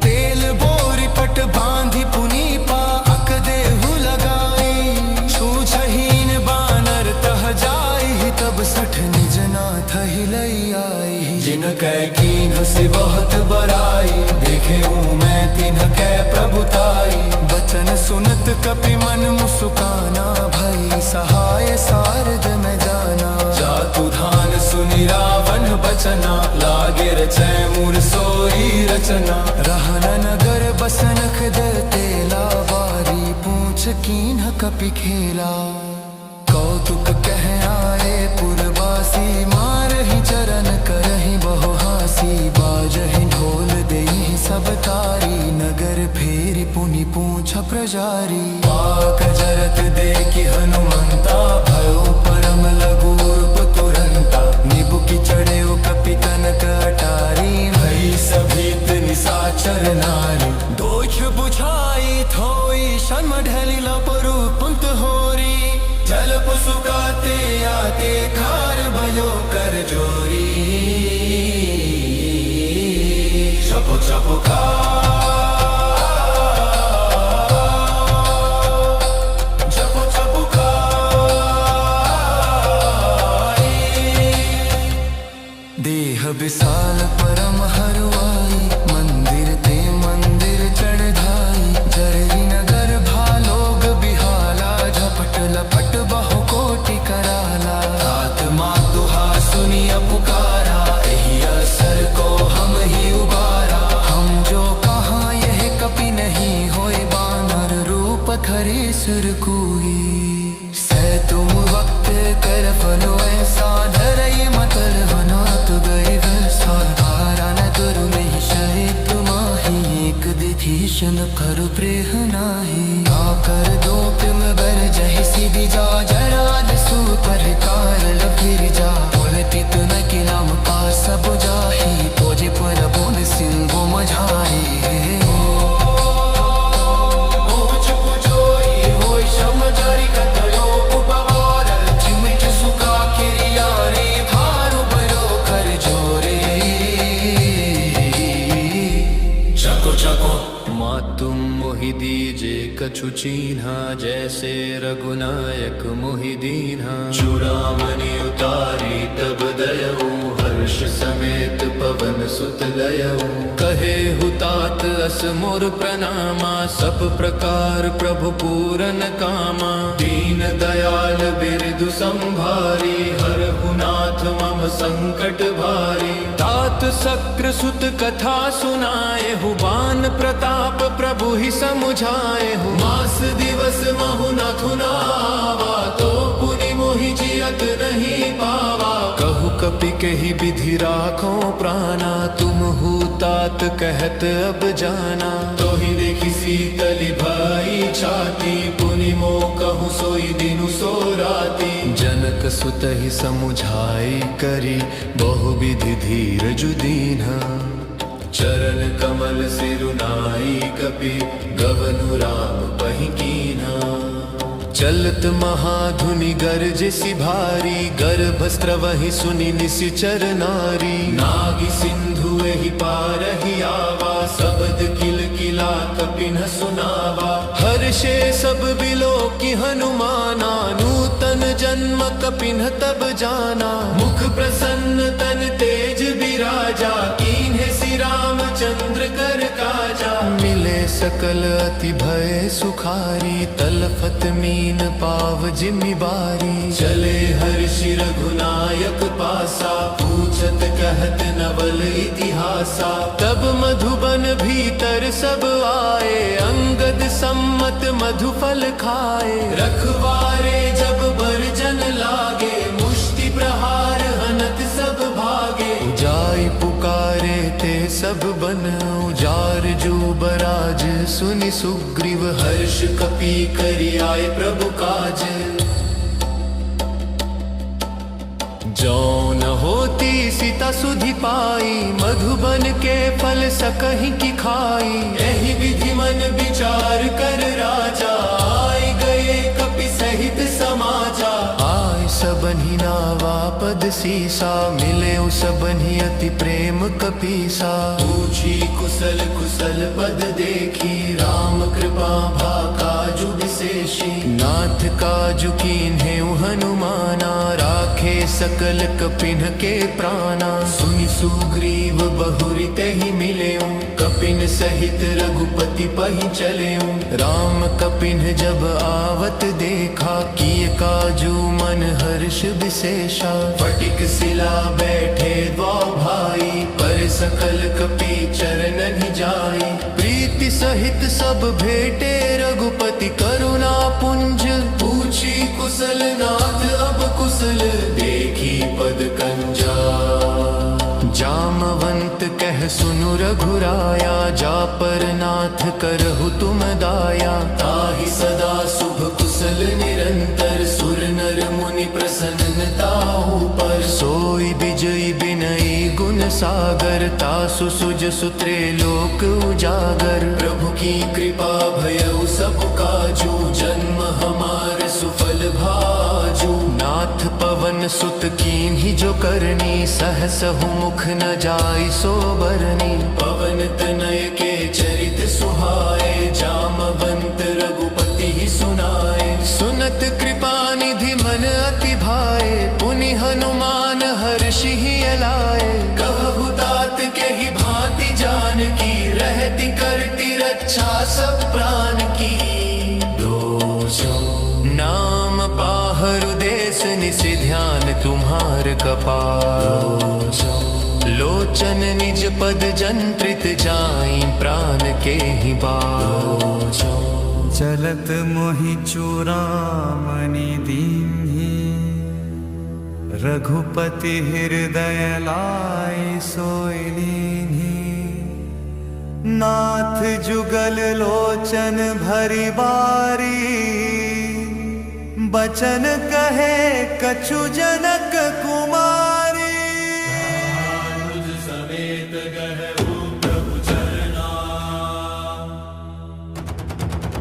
तेल बोरी पट बांधि पुनी पा, अक देहु लगाई। छूछहीन बानर तह जाई, तब सठ निज नाथ ही लई आई। जिन कै कीन्ह से बहुत बराई, देखे हूँ मैं तिन्ह कै प्रभुताई। वचन सुनत कपि मन मुस्काना, भई सहाय सारद में जाना। जातु धान सुनि रावण बचना, लागे रचै मूर सोई रचना। रहन नगर बसन खद तेला, वारी पूछ कीन्ह कपि खेला। कौतुक कह आए पुरवासी, मारहि चरण करहि बहु हासी। बाजहि ढोल देहि सब तारी, नगर फेरि पुनि पूछ प्रजारी। पाक जरत देखि हनुमंता, भयो परम लघु रूप तुरंता। निबुकि चढ़ेउ कपि तनक अटारी, भई सभीत निसाचर नारी। दोष बुझाई थोई शन ढली लपरु पुंत होरी। जल पुसुकाते आते खार भयो कर जोरी। छपो छपो खा विशाल परम हरवाई, मंदिर ते मंदिर चढ़ धाई। जररी नगर भालोग बिहाला, झपट लपट बहु कोटि कराला। आत्मा दुहा सुनिया पुकारा, एहि असर को हम ही उबारा। हम विभीषण कर प्रेह नाही, आकर दो प्रेम गर जहि सिधि जा, जराद सूपर कारल फिर जा, बोलती तो न कि नाम का सब जाही, तोजे पर बोल सिंधु मझारी। तुम मोहि दीजे कछु चीन्हा, जैसे रघुनायक मोहि दीन्हा। चूड़ामणि उतारी तब दयऊ, हर्ष समेत पवन सुत लयऊ। कहे हुतात अस मोर प्रणामा, सब प्रकार प्रभु पूरन कामा। दीन दयाल बिरदु संभारी, हरहु नाथ मम संकट भारी। तात सक्र सुत कथा सुनाए हूँ, बान प्रताप प्रभु ही समुझाए हूँ। मास दिवस महु न थुनावा, तो पुनि मोहि जियत नहीं पावा। कहु कपि कही विधि राखो प्राणा, तुम हुतात कहत अब जाना। तो ही देखी सीतली भई छाती, पुनि मो कहु सोई दिनु सो राती। जनक सुत ही समुझाई करी, बहु विधि धीरजु दीन्हा। चरण कमल सिरुनाई कपि, गवनु राम पहि कीन्हा। चलत महाधुनि गरजसि भारी, गर्भस्त्रवहि सुनि निशिचर नारी। नागी सिंधु एहि पारहि आवा, शब्द किल किला कपि न सुनावा। हर्षे सब बिलो की हनुमाना, नूतन जन्म कपि न तब जाना। मुख प्रसन्न तन तेज बिराजा, कीन्हे श्री रामचंद्र कर काजा। मिले सकल अति भय सुखारी, तलफत मीन पाव जिमि बारी। चले हर्षि रघुनायक पासा, पूछत कहत नवल इतिहासा। तब मधुबन भीतर सब आए, अंगद सम्मत मधु फल खाए। रखवारे जब बरजन लागे, मुष्टि प्रहार हनत सब भागे। जाई पुकारे ते सब बन, उजार जो बराज सुनि सुग्रीव। हर्ष कपि करि आए प्रभु काज, जो न होती सीता सुधि पाई। मधुबन के फल सकहि की खाई, एहि विधि मन विचार कर राजा। आए गए कपि सहित समाजा, आय सबनि नावा पद सीसा। मिले सबनि अति प्रेम कपीसा। पूछी कुशल कुशल पद देखी, राम कृपा भा काजु विशेषी। नाथ काजु कीन्हे हनुमाना, राखे सकल कपिन के प्राणा। सुनि सुग्रीव बहुरि तेहि मिलेऊ, कपिन सहित रघुपति पहि चलेऊ। राम कपिन जब आवत देखा, किए काजू मन हर्ष विशेषा। फटिक सिला बैठे द्वौ भाई, पर सकल कपि चरण जाई। प्रीति सहित सब भेटे रघुपति, करुणा पुंज पूछी कुशल। नाथ अब कुशल देखी पद कंजा। जामवंत कह सुनु रघुराया, जा पर नाथ करहु तुम दाया। ताहि सदा शुभ कुशल निरंतर, सुर नर मुनि प्रसन्नताहु पर। सोई विजयी बिनयी गुण सागर, तासु सुज सुत्रे लोक उजागर। प्रभु की कृपा भयउ सब काजू, जन्म हमार सुफल भाजू। नाथ पवन सुत कीन्ही जो करनी, सहसहु मुख न जाई सो बरनी। पवन तनय के चरित सुहाए, जामवंत रघुपति ही सुनाए। सुनत कृपा निधि मन अति भाए, पुनि हनुमान हर्षि ही अलाए। कहु तात के ही भांति जान की, रहती करती रक्षा सब प्राण की। नाम बाहरु देश निसि ध्यान, तुम्हार कपाल। लोचन निज पद जंत्रित जाई, प्राण के ही बाल। चलत मोहि चूड़ामणि दीन्हि, रघुपति हृदय लाई सोई लीन्हि। नाथ जुगल लोचन भरी बारी, बचन कहे कछु जनक कुमारी। समेत गहु प्रभु चरना,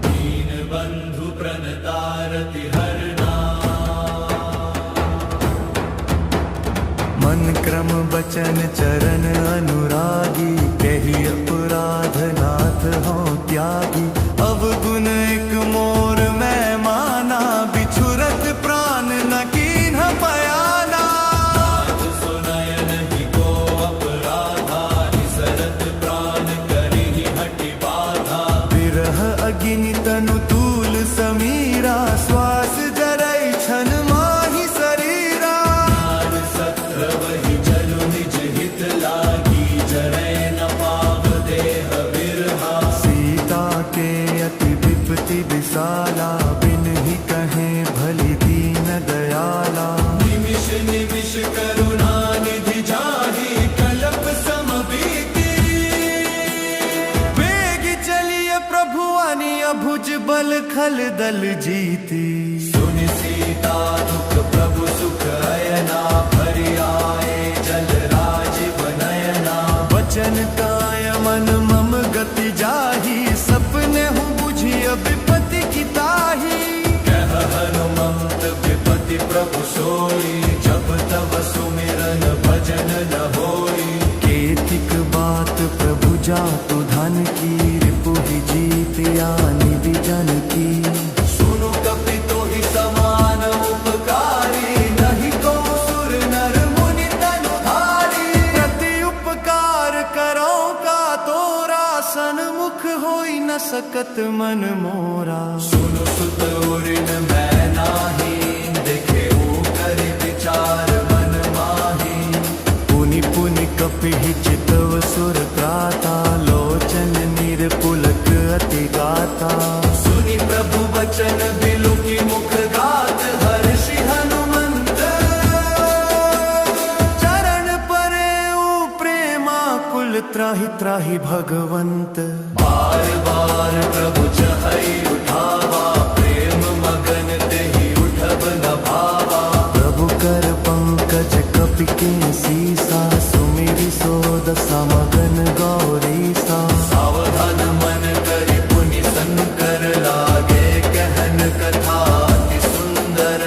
दीन बंधु प्रणतारति हरना। मन क्रम बचन चरण अनुरागी, कही अपराध नाथ हो त्यागी। अवगुण एक मोर मैं माना, बिछुरत प्राण न कीन्ह पयाना। सुनयन ही को अपराधा, निसरत प्राण करिहि हठि बाधा। विरह अग्नि तनु तूल समीरा, श्वास जरै छन माहि शरीरा। सत्र वही जलु निज हित लागी, जरै न पाव देह बिरहा। सीता के अति विपत्ति विशाला, बिन ही कहे भली दीन दयाला। निमिष निमिष करुणा निधि जाहि, कलप सम बीती। वेग चलिए प्रभु अनि, अभुज बल खल दल जीती। सुनि सीता दुख प्रभु सुख अयना, भरि आए जल राजीव नयना। वचन काय मन मम गति जाहि, सपने हूँ बुझिय विपत्ति की ताहि। कह हनुमंत विपत्ति प्रभु सोई, जब तब सुमिरन भजन न होई। केतिक बात प्रभु जातु धन की, रिपुहि जीत आनि विजन की। सुनु कपि तोहि समान उपकारी, नहीं को सुर नर मुनि तनुधारी। प्रति उपकार करो का तोरा, सन्मुख होई न सकत मन मोरा। सुनु सुत उरिन मैं नाही, देखे कर विचार मन माही। पुनि पुनि कपि चितव सुर त्राता, लोचन निरपुलक अति गाता। सुनि प्रभु वचन बिलुकी मुख गात, हर्षि हनुमंत। चरण परे प्रेमा कुल, त्राहि त्राहि भगवंत। बार बार प्रभु चहई उठावा, प्रेम मगन तेहि उठब न भावा। प्रभु कर पंकज कपि के सीसा, सुमिरि सोद समगन गौरीसा। सावधान मन करि पुनि संकर लागे, कहन कथा अति सुंदर।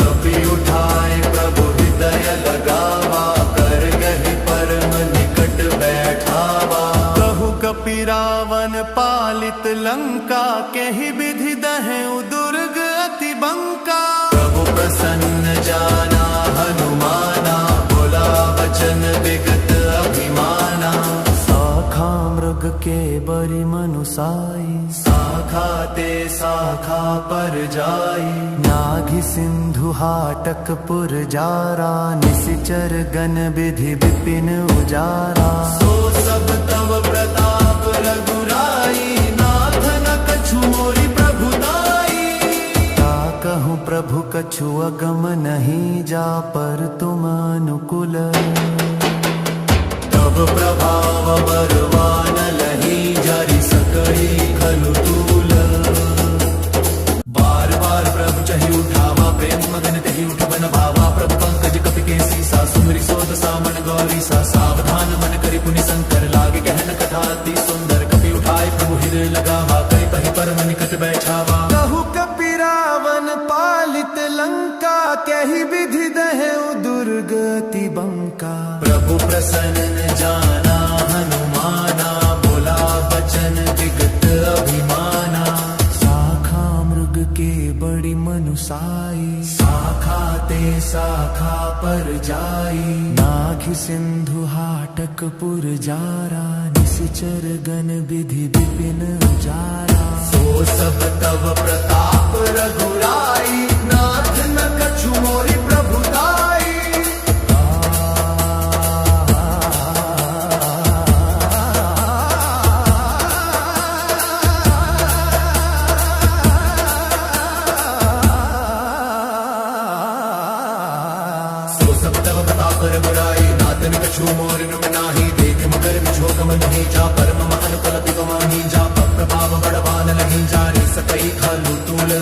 कपि उठाए प्रभु हृदय लगावा, कर गहि परम निकट बैठावा। कहु कपि रावण पालित लंका, केहि विधि दहेउ दुर्ग अति बंका। प्रभु प्रसन्न जाना हनुमाना, बोला वचन विगत अभिमाना। शाखा मृग के बरि मनुसाई, शाखा ते शाखा पर जाई। नाघि सिंधु हाटक पुर जारा, निशिचर गण विधि विपिन उजारा। सो सब तव प्रताप रघुराई, नाथ न कछु मोरि प्रभुताई। ता कहूँ प्रभु कछु अगम नहीं, जा पर तुम अनुकूल। तब प्रभाव बरवान लही, जारी सकई खलु तूल। बार बार प्रभु चहि उठावा, प्रेम मगन तेहि उठबन भावा। प्रभु पंकज कपि के सीसा, सुमिरि सोद सामन गौरी सा। सावधान मन करि पुनि संकर, लागे कहन कथा अति सुंदर। कपि उठाए प्रभु हृदय लगावा, करि पहि परम निकट बैठावा। कहु कपि रावण पालित लंका, कहि विधि दहेउ दुर्गति बंका। प्रभु प्रसन्न जाना हनुमाना, बोला वचन विगत अभिमाना। शाखा मृग के बड़ी मनुसाई, शाखा ते शाखा पर जाई। नाघि सिंधु हाटक पुर जारा, निशिचर गण विधि विपिन उजारा। सो सब तव प्रताप रघुराई, नाथ न कछु मोरि प्रभुताई। सब तब प्रताप कर बड़ाई नातन कछु मोर नुम नाही देख मकर विछोक मन ही जा परम महन कलपि गमाही जा प्रभाव बड़वान लही जा रे सकई खालु तूल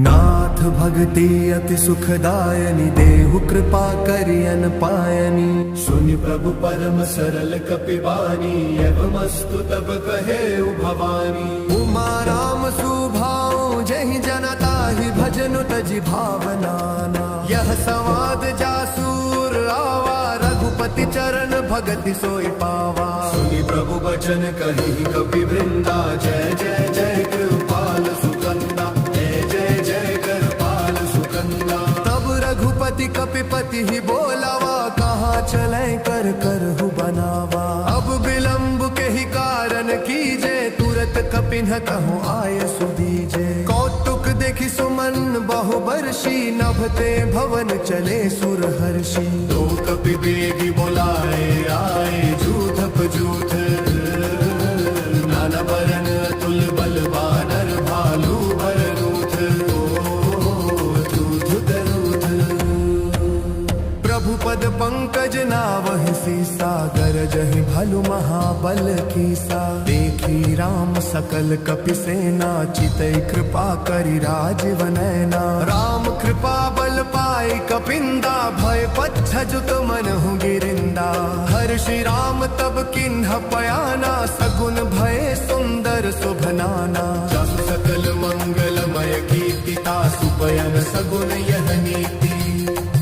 नाथ भक्ति अति सुखदायनि देहु कृपा करियन पायनी सुनि प्रभु परम सरल कपिवानी एवमस्तु तब कहे भवानी उमा राम सुभाऊ जहि जनता ही भजनु तजि भावना यह संवाद जासूर आवा रघुपति चरण भगति सोई पावा सुनि प्रभु वचन कहि कपि वृंदा जय जय जय कृपाल सुकंदा रघुपति कपिपति ही बोलावा कहाँ चले कर करहु बनावा अब विलंब के ही कारण कीजे तुरत कपिन कहूँ आय सुदीजे कौतुक देखी सुमन बहुबर्षी नभते भवन चले सुर हर्षि दो कपि बेगी बोलाए आए जूथप जूथ नाना बरन अतुल बल बानर भालू भर रूथ पद पंकज नावहि सीसा गरजहि भलु महाबल कीसा देखी राम सकल कपि सेना चितै कृपा करि राजीव नैना राम कृपा बल पाई कपिंदा भय पच्छजुत मनहु गिरिंदा हर्षि राम तब किन्ह पयाना सगुन भय सुंदर शुभनाना जसु सकल मंगलमय कीर्तिता सुपयन सगुन यह नीति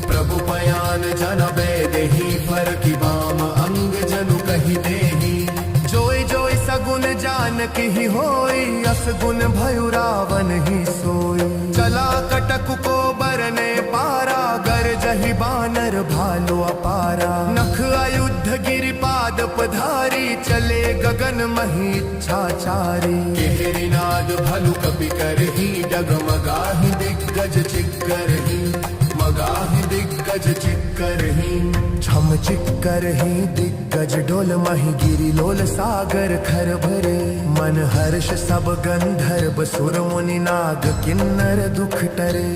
प्रभु पयान जन देही फर की बाम अंग जनु कही देही जोई जोई सगुन जानक ही होई असगुन भयु रावण ही सोई चला कटक को बरने पारा गरजहि बानर भालो अपारा नख अयुद्ध गिरिपाद पधारी चले गगन मही इच्छाचारी केहरी नाद भलु कपि करही डगमगाहि दिग्गज चिक्करही मगाहि दिग्गज चिक्करही छम चिक्करही दिग्गज डोल मही गिरि लोल सागर खर भरे मन हर्ष सब गंधर्व सुर मुनि नाग किन्नर दुख टरे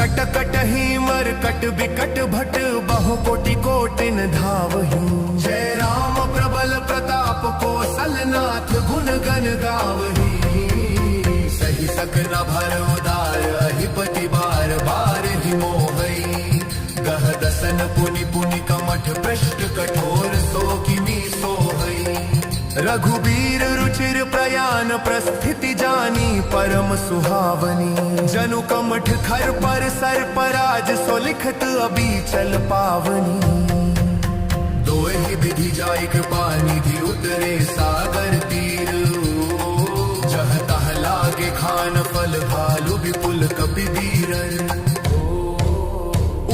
कट कट ही मर कट बिकट भट बहु कोटि कोटिन धावही जय राम प्रबल प्रताप कौशलनाथ गुण गण गावही सही सकन भर उदार अधिपति बार बार ही मोहई गह दसन पुनि पुनि कमठ पृष्ठ कठोर सो किमी सोहई रघुबीर रुचिर प्रयाण प्रस्थिति जानी परम सुहावनी जनु कमठ खर पर सर पराज सो लिखत अभी चल पावनी दोहि विधि जाय कृपा निधि उतरे सागर तीर जह तह लागे खान फल भालु विपुल कपि वीरर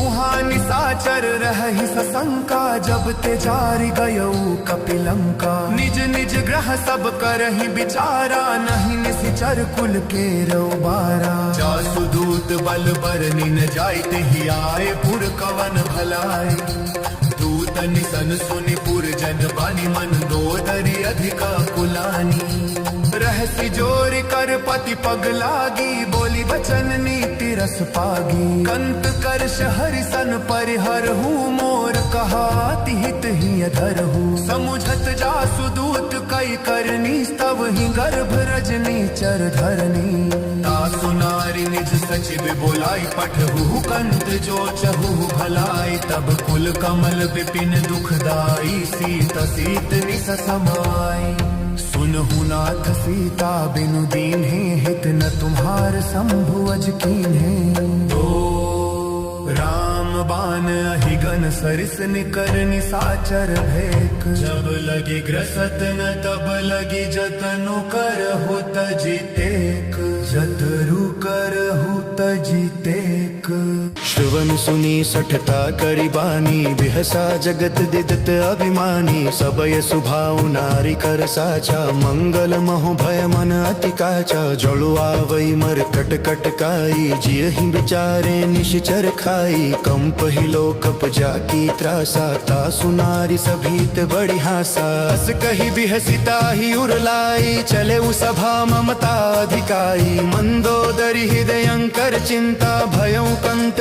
उहाँ निसाचर रहि सशंका जब ते जारि गयऊ कपिलंका निज निज ग्रह सब करहि विचारा नहीं निसिचर कुल के बारा जासु दूत बल बरनि न जाइत ही आए पुर कवन भलाए दूत निसन सुनि पुर जन बानी मन दोदरी अधिका कुलानी रहसी जोर कर पति पग लागी बोली बचन नीति रस पागी कंत करश हरिसन परिहर हूँ मोर कहाति हित ही अधर हूँ समुझत जासु दूत कई करनी तब ही गर्भ रजनी चर धरनी तासु नारी निज सचिव बोलाई पठहु कंत जो चहु भलाई तब कुल कमल विपिन दुखदाई सीत सीत निस समाई सुनहु नाथ सीता बिनु दीन्हे हित न तुम्हार शंभु अज कीन्हे राम बान अहिगन सरिस निकर निसाचर भेक जब लगी ग्रसत न तब लगी जतनु करहु तजितेक जतरु करहु तजितेक श्रवण सुनी सठता करी बानी बिहसा जगत दिदत अभिमानी सबय सुभाव नारी कर साचा मंगल महो भय मन अति काचा जळु आवई मर कट कट काई जिय ही बिचारे निश्चर खाई कंप ही लोकप जाकी त्रासा तासु नारी सभीत बड़ी हासा अस कही बिहसिता ही उरलाई चले उ सभा ममता अधिकाई मंदोदरी हृदयंकर चिंता भयं कंत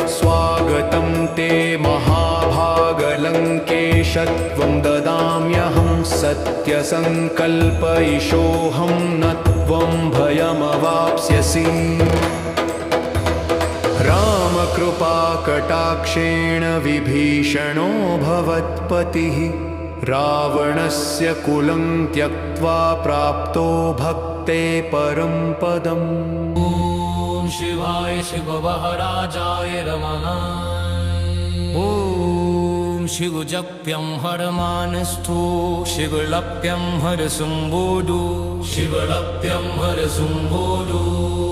स्वागतं ते महाभागलङ्केशत्वं ददाम्यहं सत्यसङ्कल्पयिषोऽहं न त्वं भयमवाप्स्यसि रामकृपाकटाक्षेण विभीषणो भवत्पतिः रावणस्य कुलं त्यक्त्वा प्राप्तो भक्ते परं पदम्। ॐ शिवाय शिववहराजाय रमणाय ॐ शिवजप्यं हरमानस्थो शिवलप्यं हरसुम्बोडो शिवलप्यं हरसुम्बोडो।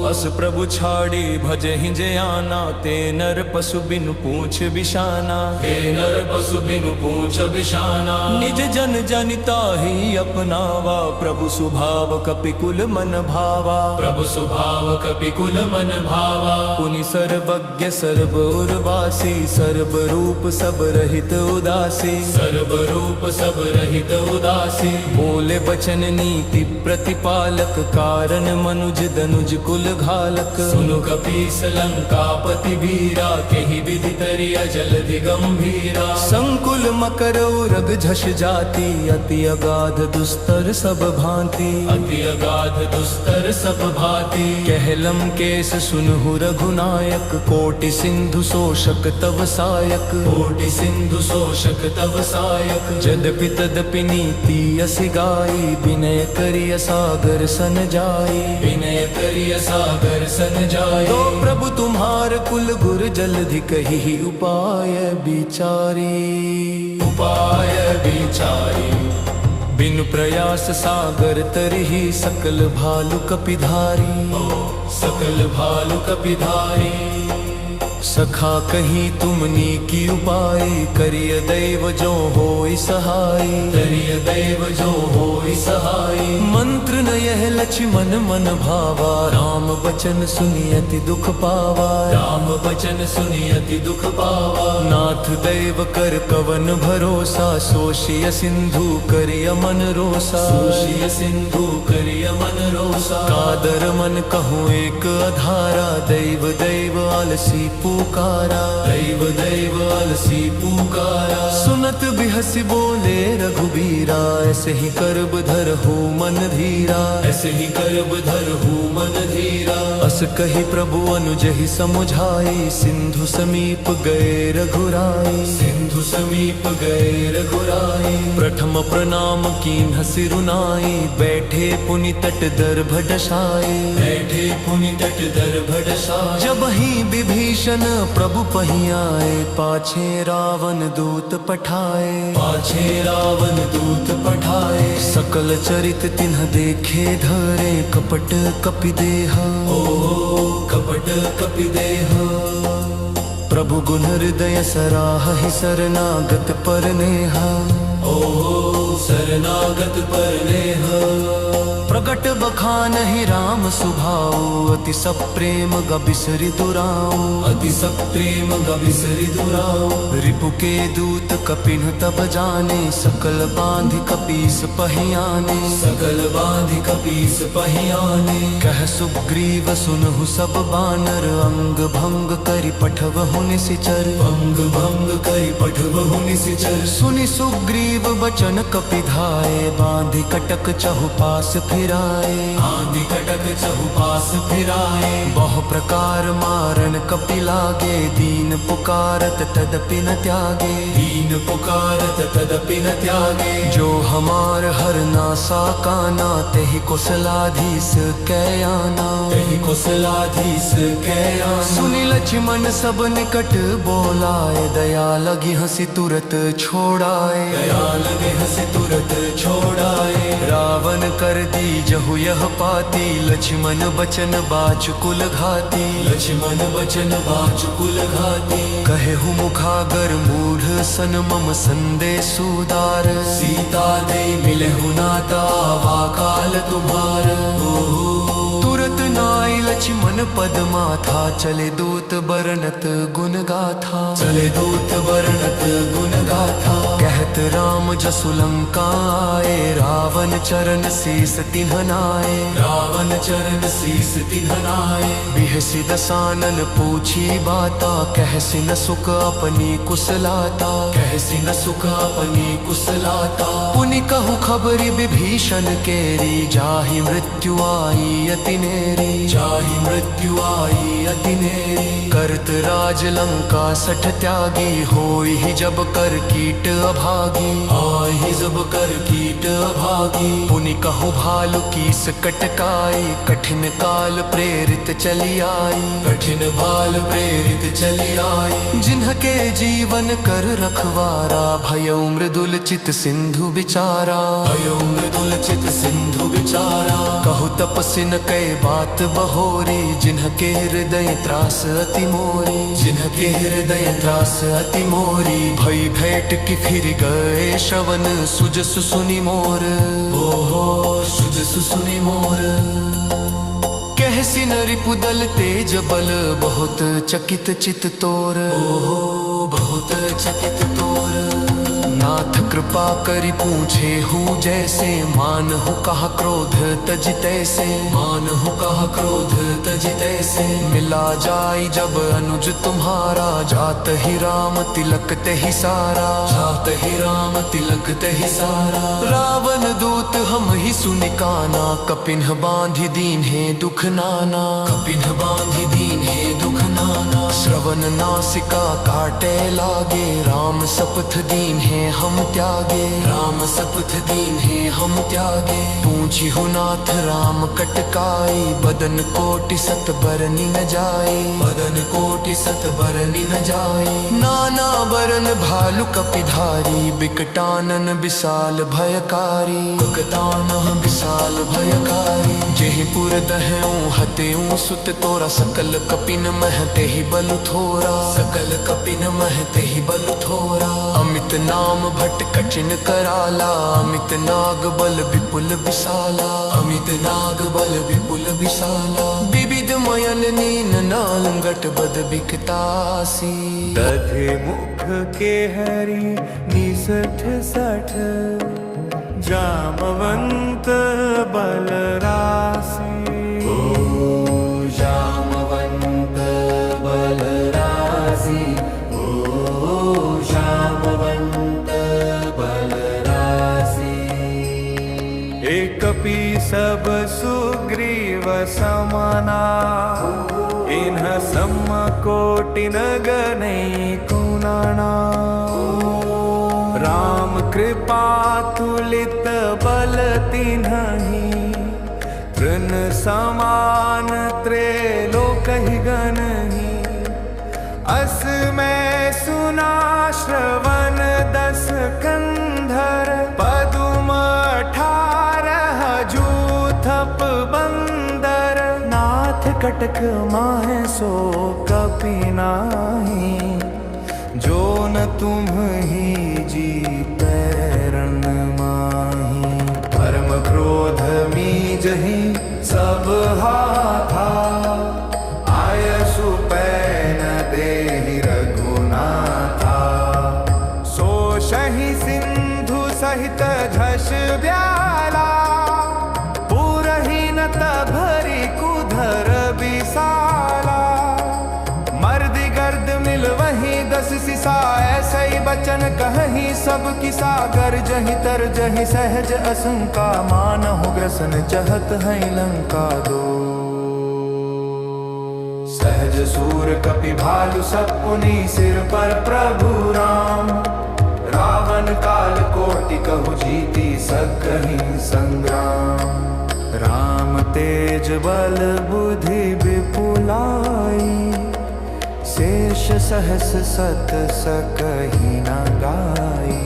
अस प्रभु छाड़ी भजहि जयाना ते नर पशु बिनु पूछ बिशाना ते नर पशु बिनु पूछ बिशाना। निज जन जनिता ही अपनावा प्रभु स्वभाव कपिकुल मन भावा प्रभु स्वभाव कपिकुल मन भावा। पुनि सर्वज्ञ सर्व उर्वासी सर्व रूप सब रहित उदासी सर्व रूप सब रहित उदासी। बोले बचन नीति प्रतिपालक कारण मनुज दनुज कुल घालक। सुनु कपीस लंकापति वीरा केहि विधि तरिया जलधि गंभीरा। संकुल मकर उरग झष जाति अति अगाध दुस्तर सब भांति अति अगाध दुस्तर सब भांति। कहलम केस सुनहु रघुनायक कोटि सिंधु शोषक तव सायक कोटि सिंधु शोषक तव सायक। जदपि तदपि नीति असि गाई विनय करिय सागर सन जाई विनय करिय सागर सन जाई। तो प्रभु तुम्हार कुल गुर जलधि कहि उपाय बिचारी उपाय बिचारी। बिनु प्रयास सागर तरहि सकल भालु कपिधारी सकल भालु कपिधारी। सखा कहीं तुमनी की उपाय करिय दैव जो होई सहाय करिय दैव जो होई सहाय। मंत्र न यह लक्ष्मण मन भावा राम बचन सुनियति दुख पावा राम बचन सुनियति दुख पावा। नाथ दैव कर कवन भरोसा सोशिय सिंधु करिय मन रोसा सोशिय सिंधु करिय मन रोसा। कादर मन कहूँ एक अधारा दैव दैव आलसी पुकारा दैव दैव अलसी पुकारा। सुनत बिहसी बोले रघुबीरा ऐसे ही करब धरहु मन धीरा ऐसे ही करब धरहु मन धीरा। अस कही प्रभु अनुजहि समुझाई सिंधु समीप गए रघुराई सिंधु समीप गए रघुराई। प्रथम प्रणाम कीन्ह सिरुनाई बैठे पुनि तट दर्भ डसाई बैठे पुनि तट दर्भ डसाई। जब ही विभीषण प्रभु पहियाए पाछे रावण दूत पठाए पाछे रावण दूत पठाए। सकल चरित तिन्ह देखे धरे कपट कपिदेह ओ कपट कपिदेह। प्रभु गुण हृदय सराहि शरणागत पर नेहा ओ शरणागत पर नेहा। प्रगट बखान ही राम सुभाऊ अति सप्रेम गबिसरि दुराऊ अति सप्रेम गबिसरि दुराऊ। रिपु के दूत कपिन तब जाने सकल बांधि कपीस पहियाने सकल बांधि कपीस पहियाने। कह सुग्रीव सुनहु सब बानर अंग भंग करि पठवहु निसिचर अंग भंग करि पठवहु निसिचर। सुनि सुग्रीव बचन कपिधाए बांधि कटक चहुपास फिराए आंधी कटक चहुपास फिराए। बहु प्रकार मारन कपि लागे दीन पुकारत तदपि न त्यागे दीन पुकारत तदपि न त्यागे। जो हमार हर नासा काना तेहि कुशलाधीश कैयाना तेहि कुशलाधीश कैयाना। सुनि लक्ष्मण सब निकट बोलाए दया लगी हंसी तुरत छोड़ाए दया लगी हंसी तुरत छोड़ाए। रावण कर दी जहु यह पाती लक्ष्मण बचन बाचुकुल घाती लक्ष्मण बचन बाचुकुल घाती। कहेहु मुखागर मूढ़ सन मम संदेशु दार सीता दे मिलहु नाता वा काल तुम्हार। तुरत नाई लक्ष्मण पद माथा चले दूत बरनत गुण गाथा चले दूत बरनत गुण गाथा कहत राम जसु लंका आए रावण चरण शीस तिन्हनाए रावण चरण शीस तिन्हनाए बिहसी दसानन पूछी बाता कहसी न सुख अपनी कुशलाता कहसी न सुख अपनी कुशलाता पुनि कहु खबरि विभीषण केरी जाहि मृत्यु आई अति नेरी जाहि मृत्यु आई अति नेरी करत राज लंका सठ त्यागी होई ही जब कर कीट अभागी आई जब कर कीट अभागी पुनि कहु भालु कीस कटकाई कठिन काल प्रेरित चली आई कठिन बाल प्रेरित चली आई जिन्हके जीवन कर रखवारा भयो मृदुल चित सिंधु विचारा भयो मृदुल चित सिंधु विचारा कहु तपस्वी न कई बात बहोरी जिन्हके हृदय त्रास अति मोरी जिन्हके हृदय त्रास अति मोरी भई भेंट की फिर गए श्रवण सुजस सुनि मोर ओहो सुजस सुनि मोर कहसी न रिपुदल तेज बल बहुत चकित चित तोर ओहो बहुत चकित तोर नाथ कृपा करि पूछे हूँ जैसे मान हूँ कहा क्रोध तज तैसे मान हूँ कहा क्रोध तज तैसे मिला जाई जब अनुज तुम्हारा जात ही राम तिलक तहि सारा जात ही राम तिलक तहि सारा रावण दूत हम ही सुनिकाना कपिन्ह बांधि दीन है दुख नाना कपिन्ह बांधि दीन है दुख नाना श्रवण नासिका काटे लागे राम शपथ दीन है हम त्यागे राम शपथ दीन है हम त्यागे पूछी हु नाथ राम कटकाई बदन कोटि सत बरनी न जाए बदन कोटि सत बरनी न जाए नाना बरन भालु कपिधारी बिकटानन विशाल भयकारी बिकटानन विशाल भयकारी जेहि पुर दहऊं हतेऊं सुत तोरा सकल कपिन महते ही बल थोरा सकल कपिन महते ही बल थोरा अमित नाम भट कठिन कराला अमित नाग बल विपुल विशाला अमित नाग बल विपुल विशाला विविध मयल नीन नालंगट बद बिकतासी दधे मुख के हरि निसठ सठ जामवंत बलरासी जामवंत बलरासी जामवंत बलरासी एक कपि सब सुग्रीव समाना इन्ह सम कोटि न गनै कुनाना राम कृपा तुलित बल तिन्हि तृण समान त्रैलोकहि गनहि अस मैं सुना श्रवण दस कंधर पदुम 18 जूथप बंदर नाथ कटक माहे सो कपि नाहि जो न तुम ही जीते रण माही परम क्रोध मीजहि सब हाथा आयसु पैन देहि रघुनाथा सो शहि सिंधु सहित झस ब्याला पुरहि न भरी कुधर विशाला मर्द गर्द मिल वही 10 सिसा ऐसे ही बचन कहीं सब किसा कर जही तर जही सहज असंका मानहु ग्रसन चहत है लंका दो सहज सूर कपि भालु सब पुनि सिर पर प्रभु राम रावण काल कोटि कहु जीती सकहि संग्राम राम तेज बल बुद्धि विपुलाई शेष सहस सत सकहि न गाई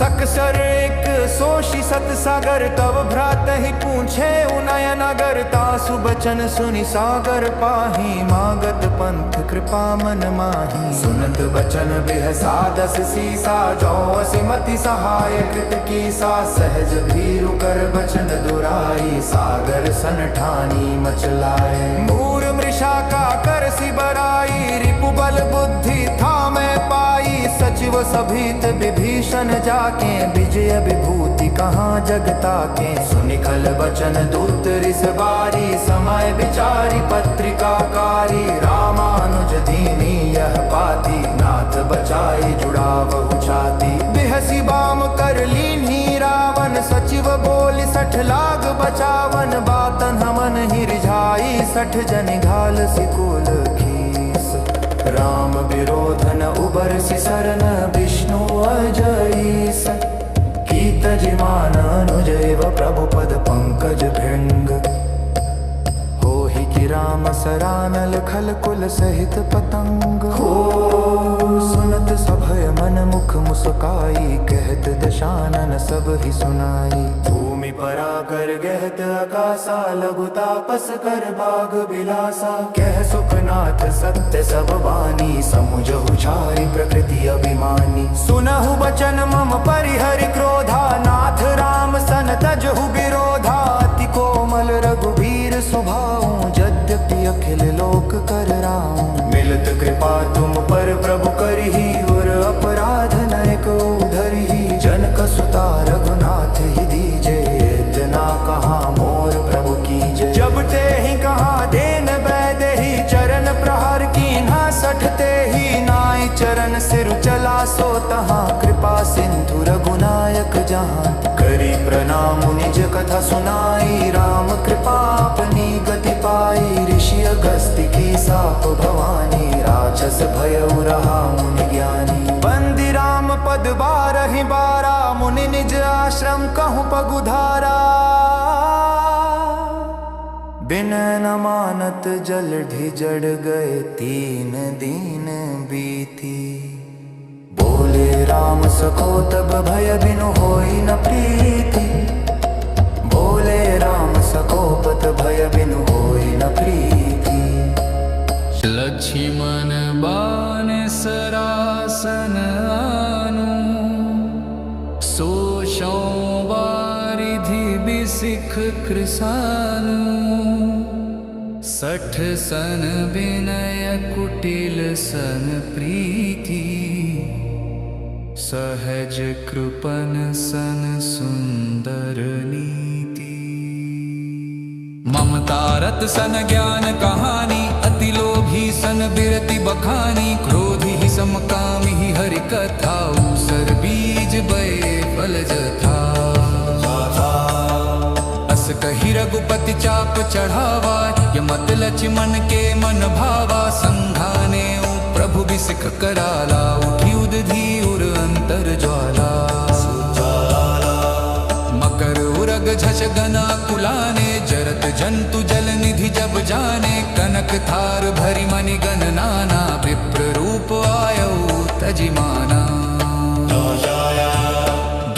सकसर एक सोशी सत सागर तब भ्रात ही पूछे उनयन अगर तासु बचन सुनि सागर पाही मागत पंथ कृपा मन माही सुनत बचन बिहसा दस सीसा जो असिमति सहाय कृत कीसा सहज भीरु कर बचन दुराई सागर सन ठानी मचलाए मूर मृषा का कर सी बराई रिपु बल बुद्धि था मैं पाई सचिव सभीत विभीषण जाके विजय विभूति कहाँ जगता के सुनिखल बचन दूत रिस बारी समय विचारी पत्रिका कारी रामानुज दीनी यह पाती नाथ बचाई जुड़ावहु छाती बिहसी बाम कर लीन्ही रावण सचिव बोली 60 लाख बचावन बातन हमन ही रिझाई 60 जन घाल सिकुल खीस राम विरोधन उबर सि सरन विष्णु अजईस कीत जिमान अनुजैव प्रभु पद पंकज भृंग होहि कि राम सरानल खल कुल सहित पतंग हो सुनत सभय मन मुख मुस्काई कहत दशानन सब ही सुनाई भूमि पराकर गहत आकाशा लघु तापस कर बाग बिलासा कह सुखनाथ सत्य सब वाणी समुझहु छारी प्रकृति अभिमानी सुनहु बचन मम परिहरि क्रोधा नाथ राम सन तजहु विरोधा अति कोमल रघुबीर स्वभाव यद्यपि अखिल लोक कर राम मिलत कृपा तुम पर प्रभु करही और अपराध नयक उधरही जनक सुता रघुनाथ ही दीजे इतना कहा मोर प्रभु कीजे जब ते ही कहा देन बैदेही चरण प्रहार कीन्हा 60 ते ही नाई चरण सिर चला सो तहाँ कृपा सिंधु रघुनायक जहाँ करी प्रणाम निज कथा सुनाई राम कृपा अपनी गति पाई ऋषि अगस्त्य की साप भवानी राक्षस भयउ रहा मुनि ज्ञानी बंदी राम पद 12 बारा मुनि निज आश्रम कहूँ पगुधारा बिन न मानत जलधि जड़ गए 3 दिन बीती बोले राम सको तब भय बिनु होई न प्रीति बोले राम सको पत भय बिनु होई न प्रीति लक्ष्मण बाण सरासन आनु सोशौ वारिधि बिसिख कृसानु 60 सन विनय कुटिल सन प्रीति सहज कृपन सन सुंदर नीति ममतारत सन ज्ञान कहानी अति लोभी सन बिरति बखानी क्रोधी ही समकामी ही हरि कथा ऊसर बीज बये फल जथा अस कही रघुपति चाप चढ़ावा ये मत लक्ष्मण के मन भावा संघाने प्रभु बिसिख कराला उठी उदधी उर अंतर ज्वाला मकर उरग झष गना कुलाने जरत जंतु जल निधि जब जाने कनक थार भरी मणि गण नाना विप्र रूप आयौ तजिमाना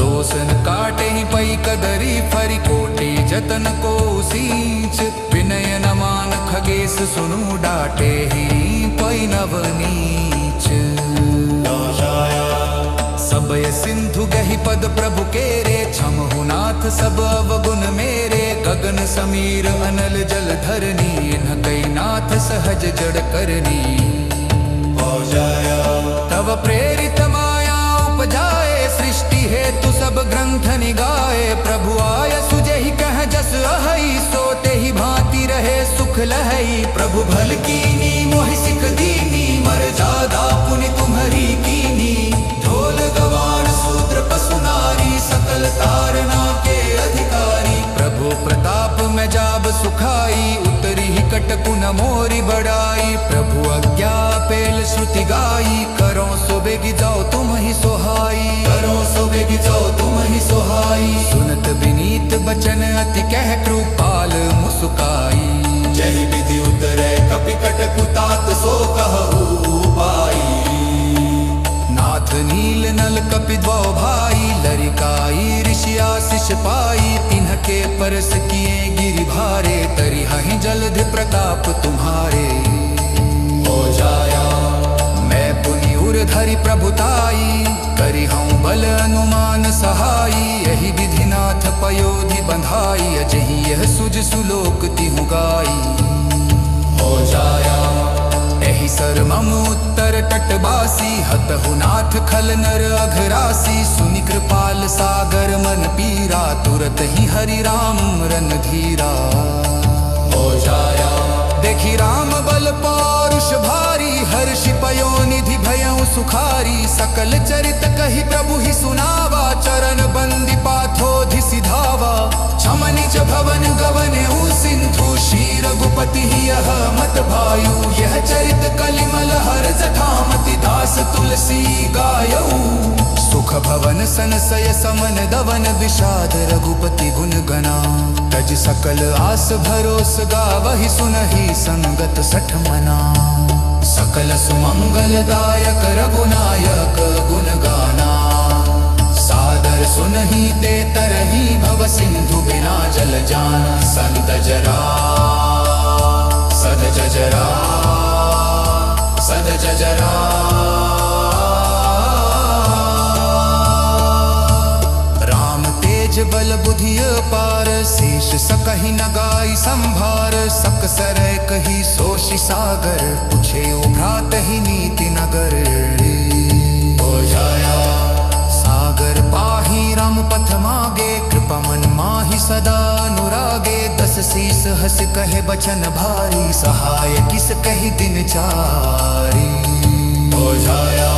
दोसन काटे ही पई कदरी फरी कोटि जतन को सींच विनय न मान खगेश सुनु डाटे ही पई नवनीच सबय सिंधु गहि पद प्रभु केरे छमहु नाथ सब अवगुण मेरे गगन समीर अनल जल धरनी इन्ह कई नाथ सहज जड़ करनी तब प्रेरित माया उपजाए सृष्टि हेतु सब ग्रंथ निगाए प्रभु आय सुजहि कह जस अहई सोते ही भांति रहे सुख लहई प्रभु भल कीनी मोहि सिख दीनी मर जादा पुनि तुम्हारी कीनी ढोल गवार शूद्र पशु नारी सकल तारना के अधिकारी प्रभु प्रताप में जाब सुखाई उतरी ही कटकु न मोरी बड़ाई प्रभु अज्ञा पेल श्रुति गाई करो सो बेगी जाओ तुम ही सोहाई करो सो बेगी जाओ तुम ही सोहाई सुनत विनीत बचन अति कह कृपाल मुस्काई जय विधि उतरे कपि कटकु तात सो कहु पाई नाथ नील नल कपि द्वौ भाई लरि परस किए गिरि भारे, तरिहहि जलधि प्रताप तुम्हारे। हो जाया मैं पुनि उर धरि प्रभुताई, करिहऊँ बल अनुमान सहाई। यही विधिनाथ पयोधि बंधाई, अजहि यह सुज सुलोक तिहु गाई। हो जाया एहि सर मम उत्तर तटबासी, हतहु नाथ खल नर अघरासी। सुनि कृपाल सागर मन पीरा, तुरत ही हरि राम रन धीरा। हो जाया देखी राम बल पौरुष भारी, हर्षि पयोनिधि भयउ सुखारी। सकल चरित कहि प्रभु ही सुनावा, चरण बंदी पाथोधि सिधावा। छमनिज भवन गवनेउ सिंधु, श्री रघुपति ही यह मत भायु। यह चरित कलिमल हर जठामति, दास तुलसी गायऊ। सुख भवन सनसय समन दवन, विषाद रघुपति गुण गना। तज सकल आस भरोस गावहि, सुनहि संगत सठ मना। सकल सुमंगल दायक रघुनायक गुण गाना। सादर सुनहि ते तरहि, भव सिंधु बिना जल जाना। संत जरा सद जरा सद जरा। राम तेज बल बुद्धि अपार, शेष सकहि न गाई संभार। सक सरय कही सोषि सागर, पूछे भ्रात ही नीति नगर। हो जाया सागर पाही राम पथ मागे, कृपा मन माहि सदा अनुरागे। दस शीस हस कहे बचन भारी, सहाय किस कहि दिन चारी। हो जाया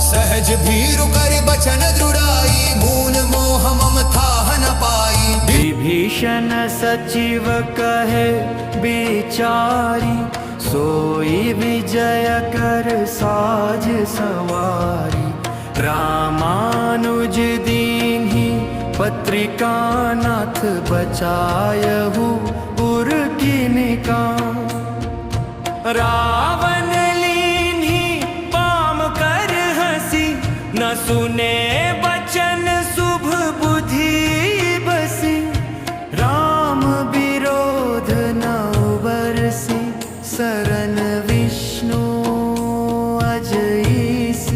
सहज भीरु कर बचन दृढ़ाई, मूल मोह ममता न पाई। विभीषण सचिव कहे बिचारी, सोई विजय कर साज सवारी। रामानुज दीन्हि पत्रिका, नाथ बचायहु पुर किनिका। रावण लीन्हि पाम कर हंसी, न सुने बचन शुभ बुद्धि बसी। राम विरोध न बरसी, शरण विष्णु अजईस।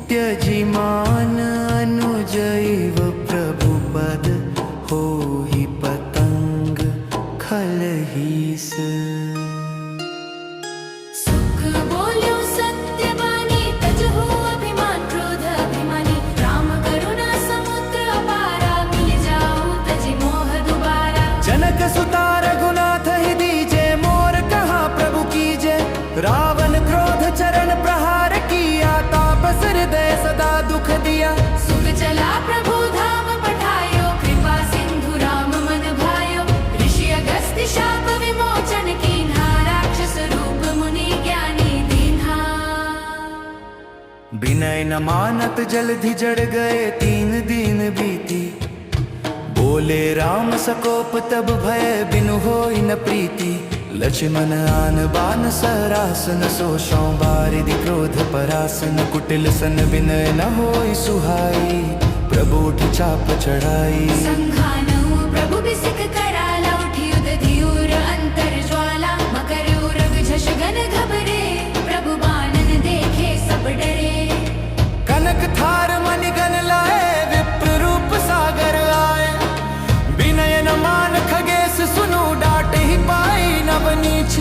त्यजि मान अनुजैव प्रभु पद, होहि पतंग खलहीस। सुख बोल्यो सत्य बानी, तजहु अभिमान क्रोध अभिमानी। राम करुणा समुद्र अपारा, मिल जाऊं तजि मोह दुबारा। जनक सुता रघुनाथ ही दीजे, मोर कहा प्रभु कीजे। रावण क्रोध चरण प्रहार किया, तापस हृदय सदा दुख दिया। सुख चला प्रभु धाम पठायो, कृपा सिंधु राम मन भायो। ऋषि अगस्त्य शाप विमोचन कीन्हा, राक्षस रूप मुनि ज्ञानी दीन्हा। विनय न मानत जलधि जड़ गए, 3 दिन बीती। बोले राम सकोप तब भय, बिनु होई न प्रीति। लक्ष्मण आन बान सरासन, सोषों बारिधि क्रोध परासन। कुटिल सन विनय न होई सुहाई, प्रभु उठ चाप चढ़ाई। संघानऊ प्रभु बिसिक कराला, उठि युध धियूर अंतर ज्वाला। मकर उरग झष गन घबरे, प्रभु बानन देखे सब डरे। कनक थार मणिगन लाए, विप्र रूप सागर आए। विनय न मान खगेश सुनु, डांटे ही पाई नव नीच।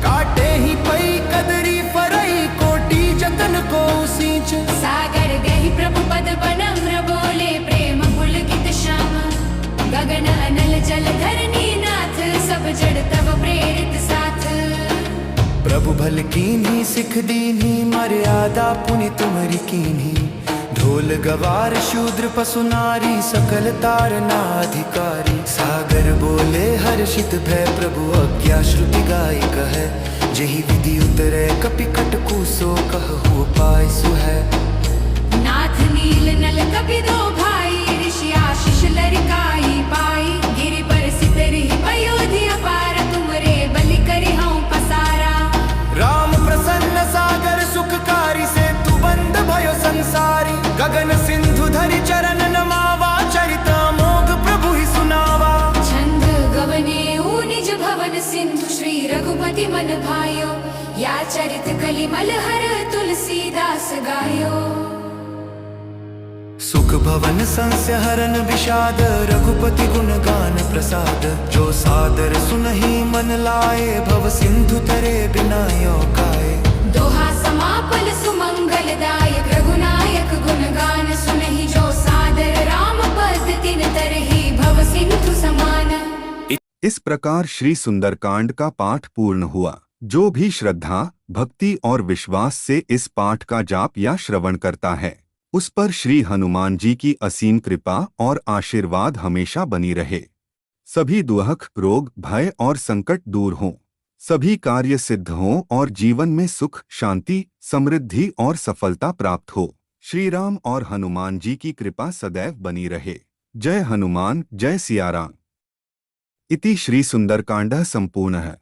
काटे ही पई कदरी फरई, कोटि जतन को सींच। सागर गहि प्रभु पद बनम्र बोले, प्रेम पुलकित श्याम। गगन अनल जल धरनी नाथ, सब जड़ तब प्रेरित साथ। प्रभु भल कीन्ही सिख दीन्ही, मर्यादा पुनि तुम्हारी कीन्ही। ढोल गवार शूद्र पशु नारी, सकल तारना अधिकारी। सागर बोले हर्षित भय, प्रभु आज्ञा श्रुति गाय कहे। जेहि विधि उतरे कपि कटकू, सो कहु पाय सुहै। नाथ नील नल कपि दो भाई, ऋषि आशीष लरिकाई पाई। गिरि पर सितरि पयोधि अपार, तुमरे बलि करिहऊँ पसारा। राम प्रसन्न सागर सुखकारी, से तू बंद भयो संसारी। गगन सिंधु धरि चरण नमावा, चरित अमोघ प्रभु ही सुनावा। मन भायो या चरित कलिमल हर तुलसीदास गायो सुख भवन संस्य हरन विषाद रघुपति गुण गान प्रसाद जो सादर सुनहि मन लाए भव सिंधु तरे बिना यो काए दोहा समापल सुमंगलदायक रघुनायक गुण गान सुनहि जो सादर राम पद तिन तरहि भव सिंधु समान। इस प्रकार श्री सुंदरकांड का पाठ पूर्ण हुआ। जो भी श्रद्धा, भक्ति और विश्वास से इस पाठ का जाप या श्रवण करता है, उस पर श्री हनुमान जी की असीम कृपा और आशीर्वाद हमेशा बनी रहे। सभी दुख, रोग, भय और संकट दूर हों, सभी कार्य सिद्ध हों और जीवन में सुख, शांति, समृद्धि और सफलता प्राप्त हो। श्री राम और हनुमान जी की कृपा सदैव बनी रहे। जय हनुमान, जय सिया राम। इति श्री सुंदरकांडः संपूर्णः।